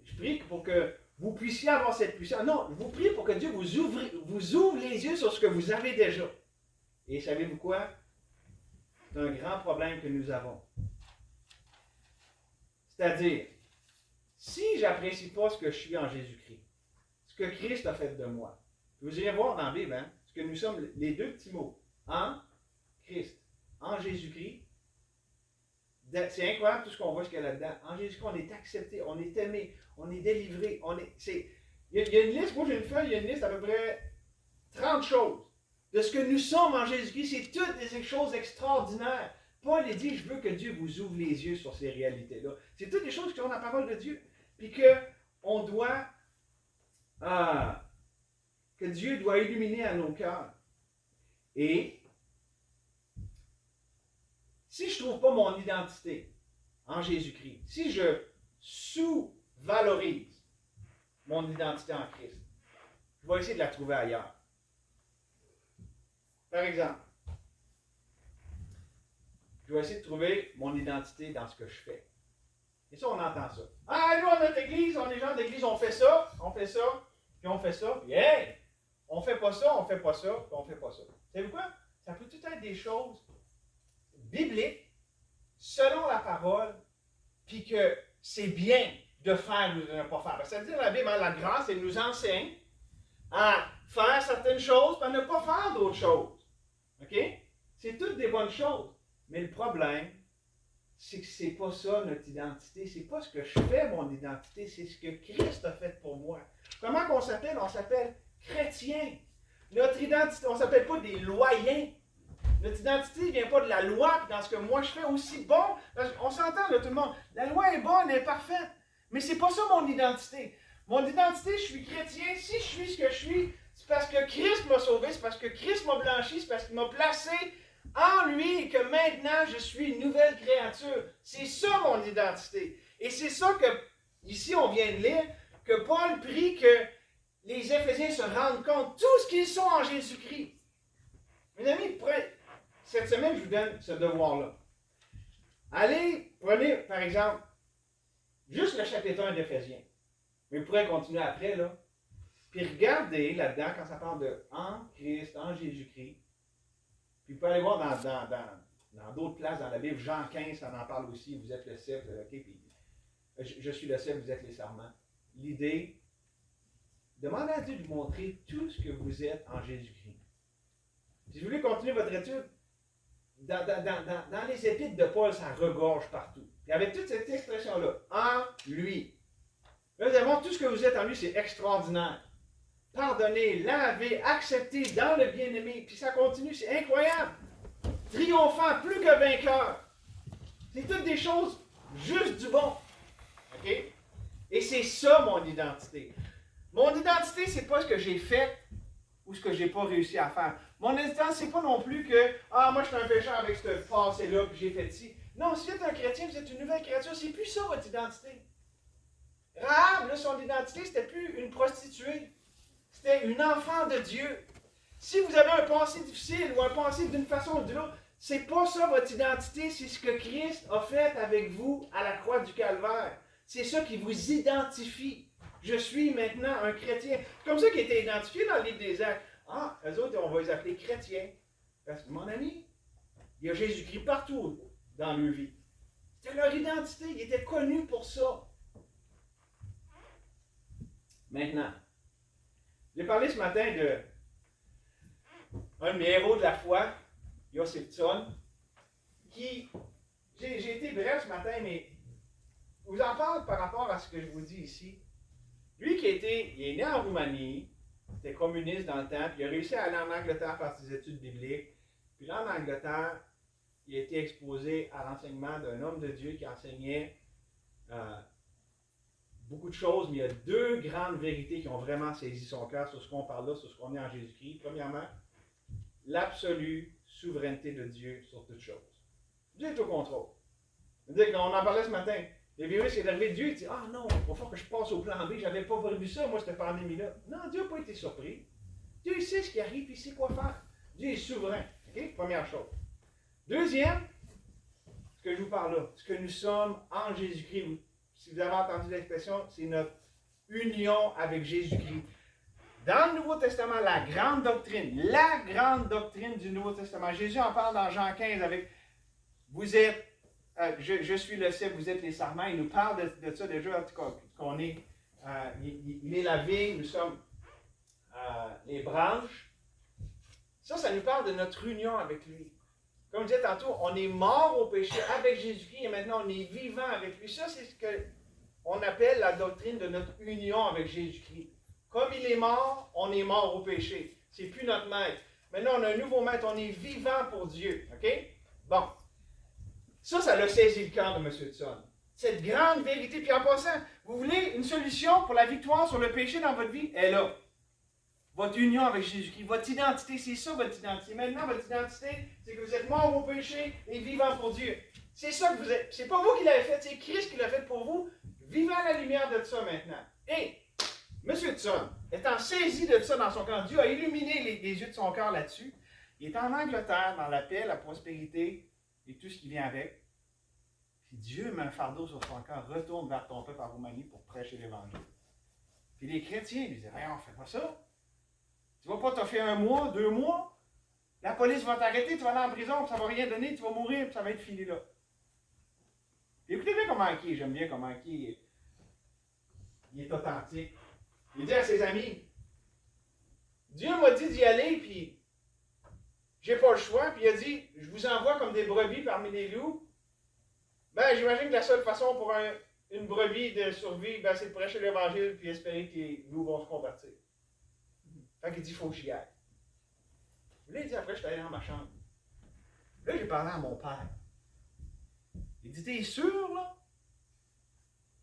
je prie pour que vous puissiez avoir cette puissance. Non, vous priez pour que Dieu vous ouvre les yeux sur ce que vous avez déjà. Et savez-vous quoi? C'est un grand problème que nous avons. C'est-à-dire, si je n'apprécie pas ce que je suis en Jésus-Christ, ce que Christ a fait de moi, vous irez voir dans la Bible, hein, ce que nous sommes, les deux petits mots, en Christ, en Jésus-Christ. C'est incroyable tout ce qu'on voit qu'il y a là-dedans. En Jésus-Christ, on est accepté, on est aimé, on est délivré. Il y a une liste, moi j'ai une feuille, il y a une liste à peu près 30 choses de ce que nous sommes en Jésus-Christ. C'est toutes des choses extraordinaires. Paul a dit, je veux que Dieu vous ouvre les yeux sur ces réalités-là. C'est toutes des choses qui sont dans la parole de Dieu. Puis qu'on doit, que Dieu doit illuminer à nos cœurs. Et si je ne trouve pas mon identité en Jésus-Christ, si je sous-valorise mon identité en Christ, je vais essayer de la trouver ailleurs. Par exemple, je vais essayer de trouver mon identité dans ce que je fais. Et ça, on entend ça. Ah, nous, à notre église, on est gens d'église, on fait ça, puis on fait ça, puis hey, on fait pas ça, puis on fait pas ça. Savez-vous quoi? Ça peut tout être des choses bibliques, selon la parole, puis que c'est bien de faire ou de ne pas faire. Ça veut dire la Bible, la grâce, elle nous enseigne à faire certaines choses, puis à ne pas faire d'autres choses. OK? C'est toutes des bonnes choses. Mais le problème, c'est que c'est pas ça notre identité. C'est pas ce que je fais, mon identité, c'est ce que Christ a fait pour moi. Comment qu'on s'appelle? On s'appelle chrétien. Notre identité, on ne s'appelle pas des loyens. Notre identité ne vient pas de la loi, puis dans ce que moi je fais aussi bon. On s'entend là, tout le monde. La loi est bonne, elle est parfaite. Mais c'est pas ça mon identité. Mon identité, je suis chrétien. Si je suis ce que je suis, c'est parce que Christ m'a sauvé, c'est parce que Christ m'a blanchi, c'est parce qu'il m'a placé en lui et que maintenant je suis une nouvelle créature. C'est ça mon identité. Et c'est ça que, ici on vient de lire, que Paul prie que les Éphésiens se rendent compte tout ce qu'ils sont en Jésus-Christ. Mes amis, cette semaine, je vous donne ce devoir-là. Allez, prenez, par exemple, juste le chapitre 1 d'Éphésiens. Mais vous pourrez continuer après, là. Puis regardez là-dedans, quand ça parle de en Christ, en Jésus-Christ. Puis vous pouvez aller voir dans d'autres places dans la Bible. Jean 15, ça en parle aussi. Vous êtes le cep, OK? Puis, je suis le cep, vous êtes les serments. L'idée, demandez à Dieu de vous montrer tout ce que vous êtes en Jésus-Christ. Si vous voulez continuer votre étude, dans les épîtres de Paul, ça regorge partout. Et avec toute cette expression-là, en lui. Là, vous allez voir, tout ce que vous êtes en lui, c'est extraordinaire. Pardonné, lavé, accepté dans le bien-aimé. Puis ça continue, c'est incroyable. Triomphant, plus que vainqueur. C'est toutes des choses juste du bon. OK? Et c'est ça mon identité. Mon identité, c'est pas ce que j'ai fait ou ce que j'ai pas réussi à faire. Mon identité, c'est pas non plus que moi je suis un pécheur avec ce passé-là, puis j'ai fait ci. Non, si vous êtes un chrétien, vous êtes une nouvelle créature, c'est plus ça votre identité. Rahab, là, son identité, c'était plus une prostituée. C'était une enfant de Dieu. Si vous avez un passé difficile ou un passé d'une façon ou d'une autre, c'est pas ça votre identité, c'est ce que Christ a fait avec vous à la croix du Calvaire. C'est ça qui vous identifie. Je suis maintenant un chrétien. C'est comme ça qu'il était identifié dans le livre des Actes. Ah, eux autres, on va les appeler chrétiens. Parce que, mon ami, il y a Jésus-Christ partout dans leur vie. C'était leur identité. Ils étaient connus pour ça. Maintenant, j'ai parlé ce matin un de mes héros de la foi, Yosef Tson, qui, j'ai été bref ce matin, mais je vous en parle par rapport à ce que je vous dis ici. Lui il est né en Roumanie, était communiste dans le temps, puis il a réussi à aller en Angleterre faire ses études bibliques. Puis là, en Angleterre, il a été exposé à l'enseignement d'un homme de Dieu qui enseignait beaucoup de choses, mais il y a deux grandes vérités qui ont vraiment saisi son cœur sur ce qu'on parle là, sur ce qu'on est en Jésus-Christ. Premièrement, l'absolue souveraineté de Dieu sur toutes choses. Dieu est au contrôle. On en parlait ce matin. Le virus est arrivé, Dieu dit, ah non, il va falloir que je passe au plan B, je n'avais pas prévu ça, moi, cette pandémie-là. Non, Dieu n'a pas été surpris. Dieu il sait ce qui arrive, il sait quoi faire. Dieu est souverain. Okay? Première chose. Deuxième, ce que je vous parle là, ce que nous sommes en Jésus-Christ. Si vous avez entendu l'expression, c'est notre union avec Jésus-Christ. Dans le Nouveau Testament, la grande doctrine du Nouveau Testament, Jésus en parle dans Jean 15 avec vous êtes, je suis le cep, vous êtes les sarments. Il nous parle de ça déjà, qu'on est, il est la vigne, nous sommes les branches. Ça nous parle de notre union avec lui. Comme je disais tantôt, on est mort au péché avec Jésus-Christ et maintenant on est vivant avec lui. Ça, c'est ce qu'on appelle la doctrine de notre union avec Jésus-Christ. Comme il est mort au péché. C'est plus notre maître. Maintenant, on a un nouveau maître, on est vivant pour Dieu. OK? Bon. Ça l'a saisi le cœur de M. Tson. Cette grande vérité. Puis en passant, vous voulez une solution pour la victoire sur le péché dans votre vie? Elle est là. Votre union avec Jésus-Christ, votre identité, c'est ça votre identité. Maintenant, votre identité, c'est que vous êtes mort au péché et vivant pour Dieu. C'est ça que vous êtes. C'est pas vous qui l'avez fait, c'est Christ qui l'a fait pour vous. Vivez à la lumière de ça maintenant. Et M. Tson, étant saisi de ça dans son cœur, Dieu a illuminé les yeux de son cœur là-dessus. Il est en Angleterre, dans la paix, la prospérité et tout ce qui vient avec. Puis Dieu met un fardeau sur son cœur, retourne vers ton peuple en Roumanie pour prêcher l'Évangile. Puis les chrétiens lui disent, on fait pas ça. Tu ne vas pas te faire 1 mois, 2 mois. La police va t'arrêter, tu vas aller en prison, puis ça ne va rien donner, tu vas mourir, puis ça va être fini là. Puis écoutez bien comment il est, j'aime bien comment il est authentique. Il dit à ses amis, Dieu m'a dit d'y aller, puis j'ai pas le choix, puis il a dit, je vous envoie comme des brebis parmi les loups. Ben, j'imagine que la seule façon pour une brebis de survivre, c'est de prêcher l'Évangile, puis espérer que les loups vont se convertir. Fait qu'il dit, il faut que j'y aille. Là, il dit, après, je suis allé dans ma chambre. Là, j'ai parlé à mon père. Il dit, t'es sûr, là?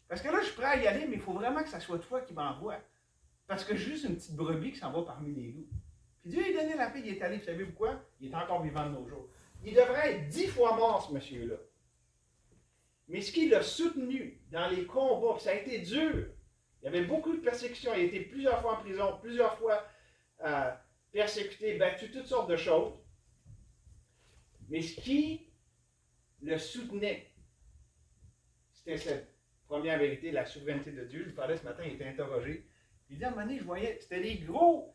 Parce que là, je suis prêt à y aller, mais il faut vraiment que ça soit toi qui m'envoie. Parce que j'ai juste une petite brebis qui s'en va parmi les loups. Puis Dieu lui a donné la paix, il est allé, vous savez pourquoi? Il est encore vivant de nos jours. Il devrait être 10 fois mort, ce monsieur-là. Mais ce qui l'a soutenu dans les combats, ça a été dur. Il y avait beaucoup de persécutions. Il a été plusieurs fois en prison, plusieurs fois persécuté, battu, toutes sortes de choses. Mais ce qui le soutenait, c'était cette première vérité, la souveraineté de Dieu. Je vous parlais ce matin, il était interrogé. Il dit à un moment donné, je voyais, c'était les gros,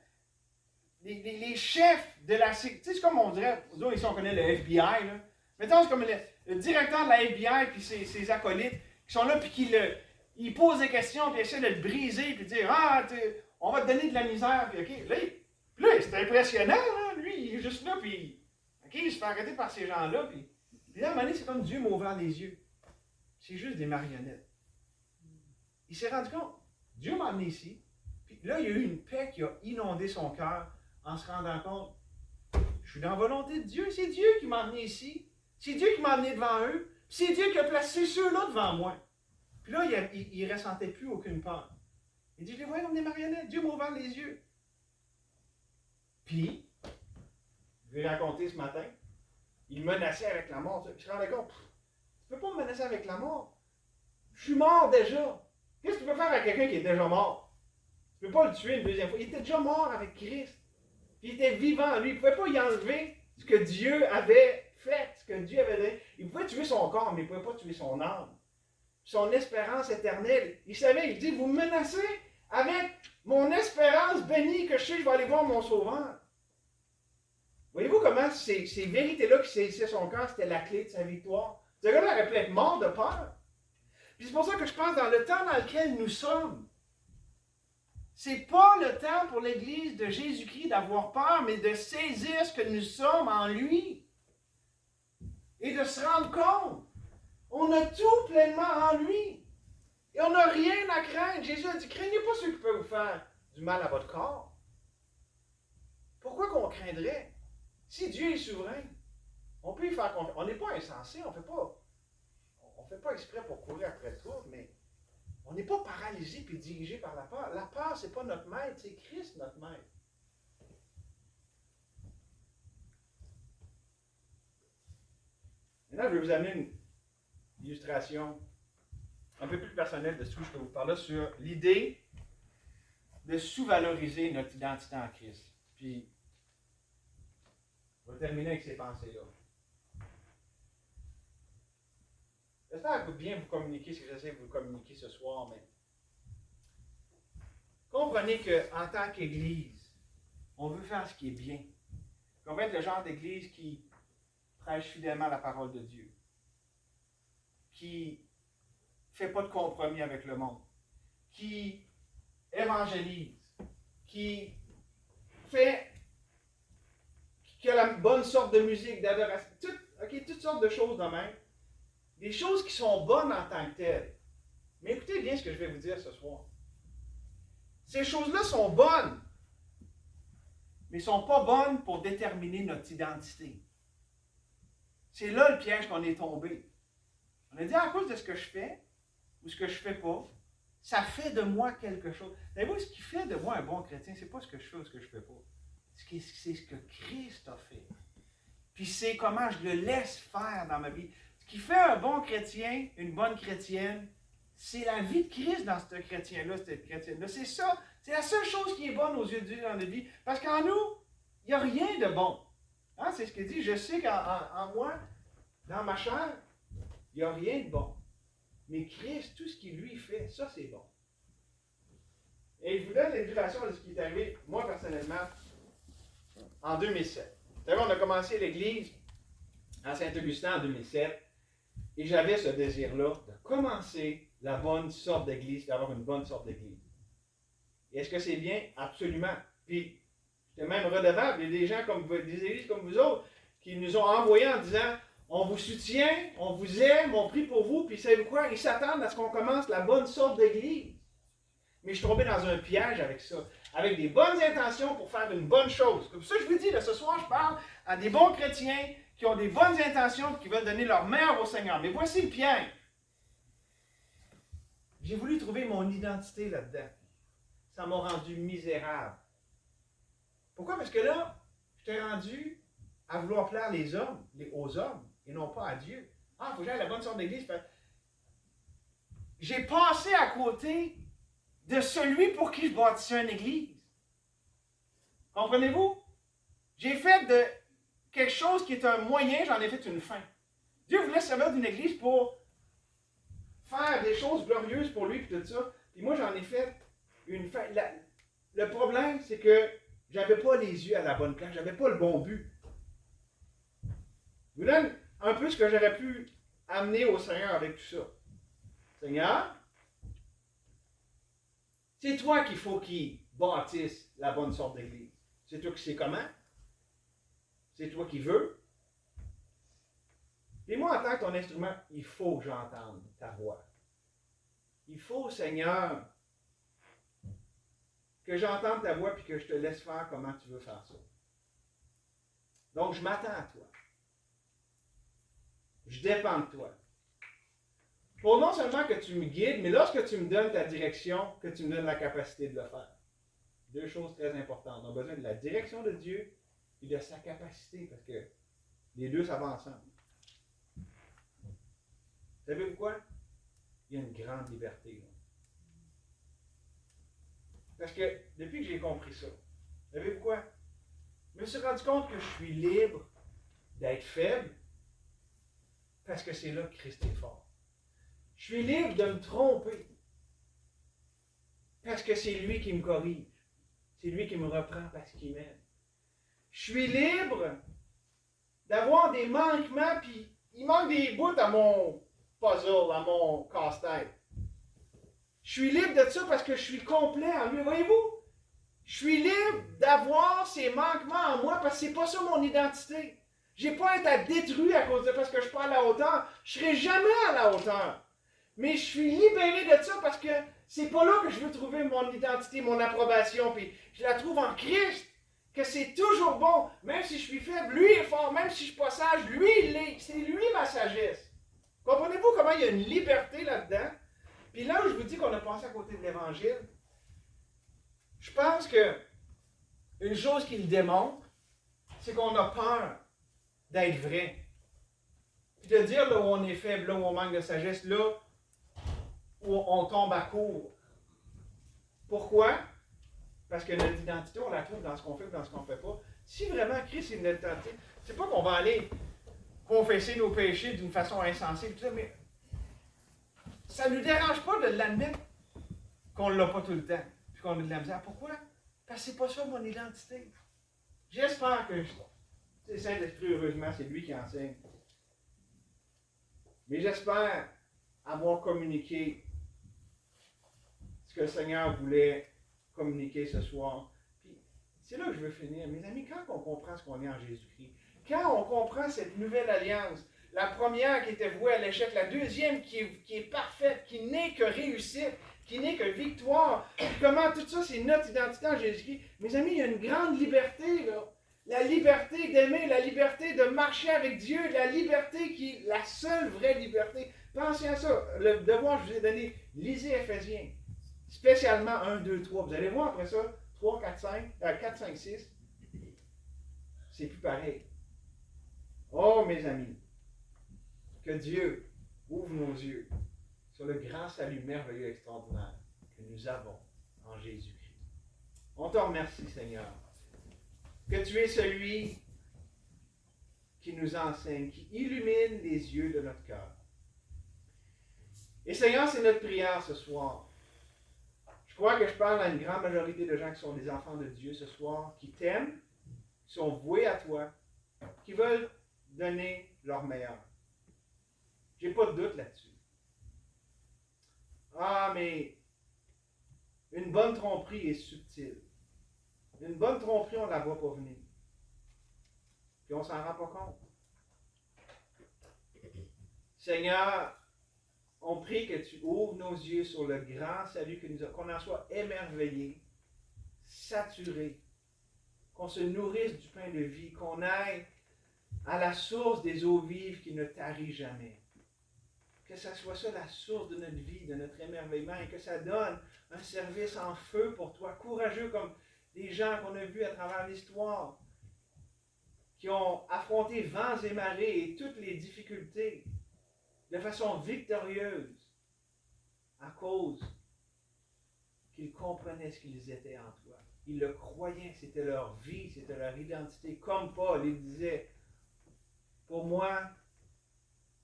les chefs de la sécurité. Tu sais, c'est comme on dirait, nous ici on connaît le FBI, là. Mettons, c'est comme le directeur de la FBI puis ses acolytes qui sont là puis ils posent des questions puis essaient de le briser puis de dire on va te donner de la misère puis OK. Là, c'est impressionnant, là. Lui, il est juste là puis OK, il se fait arrêter par ces gens-là puis là, à un moment donné, c'est comme Dieu m'a ouvert les yeux. C'est juste des marionnettes. Il s'est rendu compte, Dieu m'a amené ici, puis là, il y a eu une paix qui a inondé son cœur en se rendant compte, je suis dans la volonté de Dieu, c'est Dieu qui m'a amené ici. C'est Dieu qui m'a amené devant eux. C'est Dieu qui a placé ceux-là devant moi. Puis là, il ne ressentait plus aucune peur. Il dit, je les voyais comme des marionnettes. Dieu m'a ouvert les yeux. Puis, je vais raconter ce matin, il menaçait avec la mort. Je me rendais compte, tu ne peux pas me menacer avec la mort. Je suis mort déjà. Qu'est-ce que tu peux faire avec quelqu'un qui est déjà mort? Tu ne peux pas le tuer une deuxième fois. Il était déjà mort avec Christ. Puis il était vivant. Lui, il ne pouvait pas y enlever ce que Dieu avait fait, ce que Dieu avait donné. Il pouvait tuer son corps, mais il ne pouvait pas tuer son âme. Son espérance éternelle. Il savait, il dit, vous me menacez avec mon espérance bénie que je sais, je vais aller voir mon sauveur. Voyez-vous comment ces vérités-là qui saisissaient son cœur, c'était la clé de sa victoire. Ce gars-là aurait pu être mort de peur. Puis c'est pour ça que je pense dans le temps dans lequel nous sommes, C'est pas le temps pour l'Église de Jésus-Christ d'avoir peur, mais de saisir ce que nous sommes en lui. Et de se rendre compte. On a tout pleinement en lui. Et on n'a rien à craindre. Jésus a dit, craignez pas ceux qui peuvent vous faire du mal à votre corps. Pourquoi qu'on craindrait? Si Dieu est souverain, on peut y faire confiance. On n'est pas insensé, on ne fait pas exprès pour courir après le trouble, mais on n'est pas paralysé et dirigé par la peur. La peur, ce n'est pas notre maître, c'est Christ notre maître. Maintenant, je vais vous amener une illustration un peu plus personnelle de ce que je peux vous parler sur l'idée de sous-valoriser notre identité en Christ. Puis, je vais terminer avec ces pensées-là. J'espère bien vous communiquer ce que j'essaie de vous communiquer ce soir, mais comprenez qu'en tant qu'Église, on veut faire ce qui est bien. On veut être le genre d'Église qui prêche fidèlement la parole de Dieu, qui ne fait pas de compromis avec le monde, qui évangélise, qui a la bonne sorte de musique, d'adoration, toutes sortes de choses de même. Des choses qui sont bonnes en tant que telles. Mais écoutez bien ce que je vais vous dire ce soir. Ces choses-là sont bonnes, mais ne sont pas bonnes pour déterminer notre identité. C'est là le piège qu'on est tombé. On a dit à cause de ce que je fais, ou ce que je ne fais pas, ça fait de moi quelque chose. Savez-vous, ce qui fait de moi un bon chrétien, ce n'est pas ce que je fais ou ce que je ne fais pas. C'est ce que Christ a fait. Puis c'est comment je le laisse faire dans ma vie. Ce qui fait un bon chrétien, une bonne chrétienne, c'est la vie de Christ dans ce chrétien-là, cette chrétienne-là. C'est ça. C'est la seule chose qui est bonne aux yeux de Dieu dans notre vie. Parce qu'en nous, il n'y a rien de bon. Hein, c'est ce qu'il dit. Je sais qu'en moi, dans ma chair, il n'y a rien de bon. Mais Christ, tout ce qu'il lui fait, ça c'est bon. Et je vous donne l'illustration de ce qui est arrivé, moi personnellement, en 2007. Vous savez, on a commencé l'Église à Saint-Augustin en 2007. Et j'avais ce désir-là de commencer la bonne sorte d'église, d'avoir une bonne sorte d'église. Et est-ce que c'est bien? Absolument. Puis, j'étais même redevable. Il y a des gens comme vous, des églises comme vous autres, qui nous ont envoyés en disant, on vous soutient, on vous aime, on prie pour vous, puis savez-vous quoi? Ils s'attendent à ce qu'on commence la bonne sorte d'église. Mais je suis tombé dans un piège avec ça. Avec des bonnes intentions pour faire une bonne chose. Comme ça, je vous dis, là, ce soir, je parle à des bons chrétiens qui ont des bonnes intentions et qui veulent donner leur meilleur au Seigneur. Mais voici le piège. J'ai voulu trouver mon identité là-dedans. Ça m'a rendu misérable. Pourquoi? Parce que là, j'étais rendu à vouloir plaire aux hommes, et non pas à Dieu. Ah, il faut que j'aille à la bonne sorte d'église. J'ai passé à côté de celui pour qui je bâtissais une église. Comprenez-vous? J'ai fait de quelque chose qui est un moyen, j'en ai fait une fin. Dieu voulait servir d'une église pour faire des choses glorieuses pour lui et tout ça. Puis moi, j'en ai fait une fin. Le problème, c'est que j'avais pas les yeux à la bonne place. J'avais pas le bon but. Je vous donne un peu ce que j'aurais pu amener au Seigneur avec tout ça. Seigneur, c'est toi qu'il faut qu'il bâtisse la bonne sorte d'église. C'est toi qui sais comment. C'est toi qui veux. Et moi, en tant que ton instrument, il faut que j'entende ta voix. Il faut, Seigneur, que j'entende ta voix et que je te laisse faire comment tu veux faire ça. Donc, je m'attends à toi. Je dépends de toi. Pour non seulement que tu me guides, mais lorsque tu me donnes ta direction, que tu me donnes la capacité de le faire. Deux choses très importantes. On a besoin de la direction de Dieu et de sa capacité, parce que les deux, ça va ensemble. Vous savez pourquoi? Il y a une grande liberté. Là. Parce que depuis que j'ai compris ça, vous savez pourquoi? Je me suis rendu compte que je suis libre d'être faible, parce que c'est là que Christ est fort. Je suis libre de me tromper, parce que c'est lui qui me corrige. C'est lui qui me reprend parce qu'il m'aime. Je suis libre d'avoir des manquements, puis il manque des bouts à mon puzzle, à mon casse-tête. Je suis libre de ça parce que je suis complet en lui. Voyez-vous? Je suis libre d'avoir ces manquements en moi parce que c'est pas ça mon identité. J'ai pas à être détruit à cause de parce que je suis pas à la hauteur. Je serai jamais à la hauteur. Mais je suis libéré de ça parce que c'est pas là que je veux trouver mon identité, mon approbation. Puis je la trouve en Christ. Que c'est toujours bon. Même si je suis faible, lui est fort. Même si je suis pas sage, lui il l'est. C'est lui ma sagesse. Comprenez-vous comment il y a une liberté là-dedans? Puis là où je vous dis qu'on a passé à côté de l'Évangile, je pense que une chose qu'il démontre, c'est qu'on a peur d'être vrai. Puis de dire là où on est faible, là où on manque de sagesse, là où on tombe à court. Pourquoi? Parce que notre identité, on la trouve dans ce qu'on fait ou dans ce qu'on ne fait pas. Si vraiment Christ est notre identité, c'est pas qu'on va aller confesser nos péchés d'une façon insensée, tout ça, mais ça ne nous dérange pas de l'admettre qu'on ne l'a pas tout le temps, puis qu'on a de la misère. Pourquoi? Parce que c'est pas ça mon identité. J'espère que c'est Saint-Esprit, heureusement, c'est lui qui enseigne. Mais j'espère avoir communiqué ce que le Seigneur voulait communiquer ce soir. Puis c'est là que je veux finir. Mes amis, quand on comprend ce qu'on est en Jésus-Christ, quand on comprend cette nouvelle alliance, la première qui était vouée à l'échec, la deuxième qui est parfaite, qui n'est que réussite, qui n'est que victoire, comment tout ça c'est notre identité en Jésus-Christ. Mes amis, il y a une grande liberté, là. La liberté d'aimer, la liberté de marcher avec Dieu, la liberté qui est la seule vraie liberté. Pensez à ça. Le devoir que je vous ai donné, lisez Éphésiens. Spécialement 1, 2, 3. Vous allez voir après ça, 3, 4, 5, 4, 5, 6. C'est plus pareil. Oh, mes amis, que Dieu ouvre nos yeux sur le grand salut merveilleux et extraordinaire que nous avons en Jésus-Christ. On te remercie, Seigneur, que tu es celui qui nous enseigne, qui illumine les yeux de notre cœur. Et Seigneur, c'est notre prière ce soir. Je crois que je parle à une grande majorité de gens qui sont des enfants de Dieu ce soir, qui t'aiment, qui sont voués à toi, qui veulent donner leur meilleur. J'ai pas de doute là-dessus. Ah, mais une bonne tromperie est subtile. Une bonne tromperie, on ne la voit pas venir. Puis on ne s'en rend pas compte. Seigneur, on prie que tu ouvres nos yeux sur le grand salut que nous avons, qu'on en soit émerveillés, saturés, qu'on se nourrisse du pain de vie, qu'on aille à la source des eaux vives qui ne tarit jamais. Que ça soit ça la source de notre vie, de notre émerveillement, et que ça donne un service en feu pour toi, courageux comme des gens qu'on a vus à travers l'histoire, qui ont affronté vents et marées et toutes les difficultés de façon victorieuse à cause qu'ils comprenaient ce qu'ils étaient en toi. Ils le croyaient, c'était leur vie, c'était leur identité. Comme Paul, il disait, pour moi,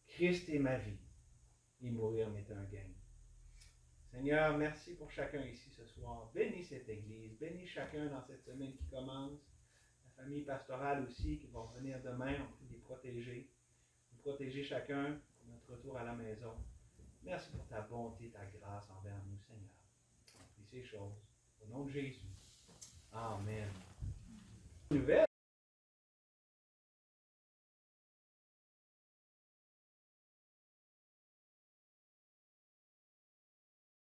Christ est ma vie. Et mourir m'est un gain. Seigneur, merci pour chacun ici ce soir. Bénis cette Église. Bénis chacun dans cette semaine qui commence. La famille pastorale aussi qui vont venir demain. On peut les protéger. Nous protéger chacun pour notre retour à la maison. Merci pour ta bonté, ta grâce envers nous, Seigneur. On prie ces choses. Au nom de Jésus. Amen. Nouvelle.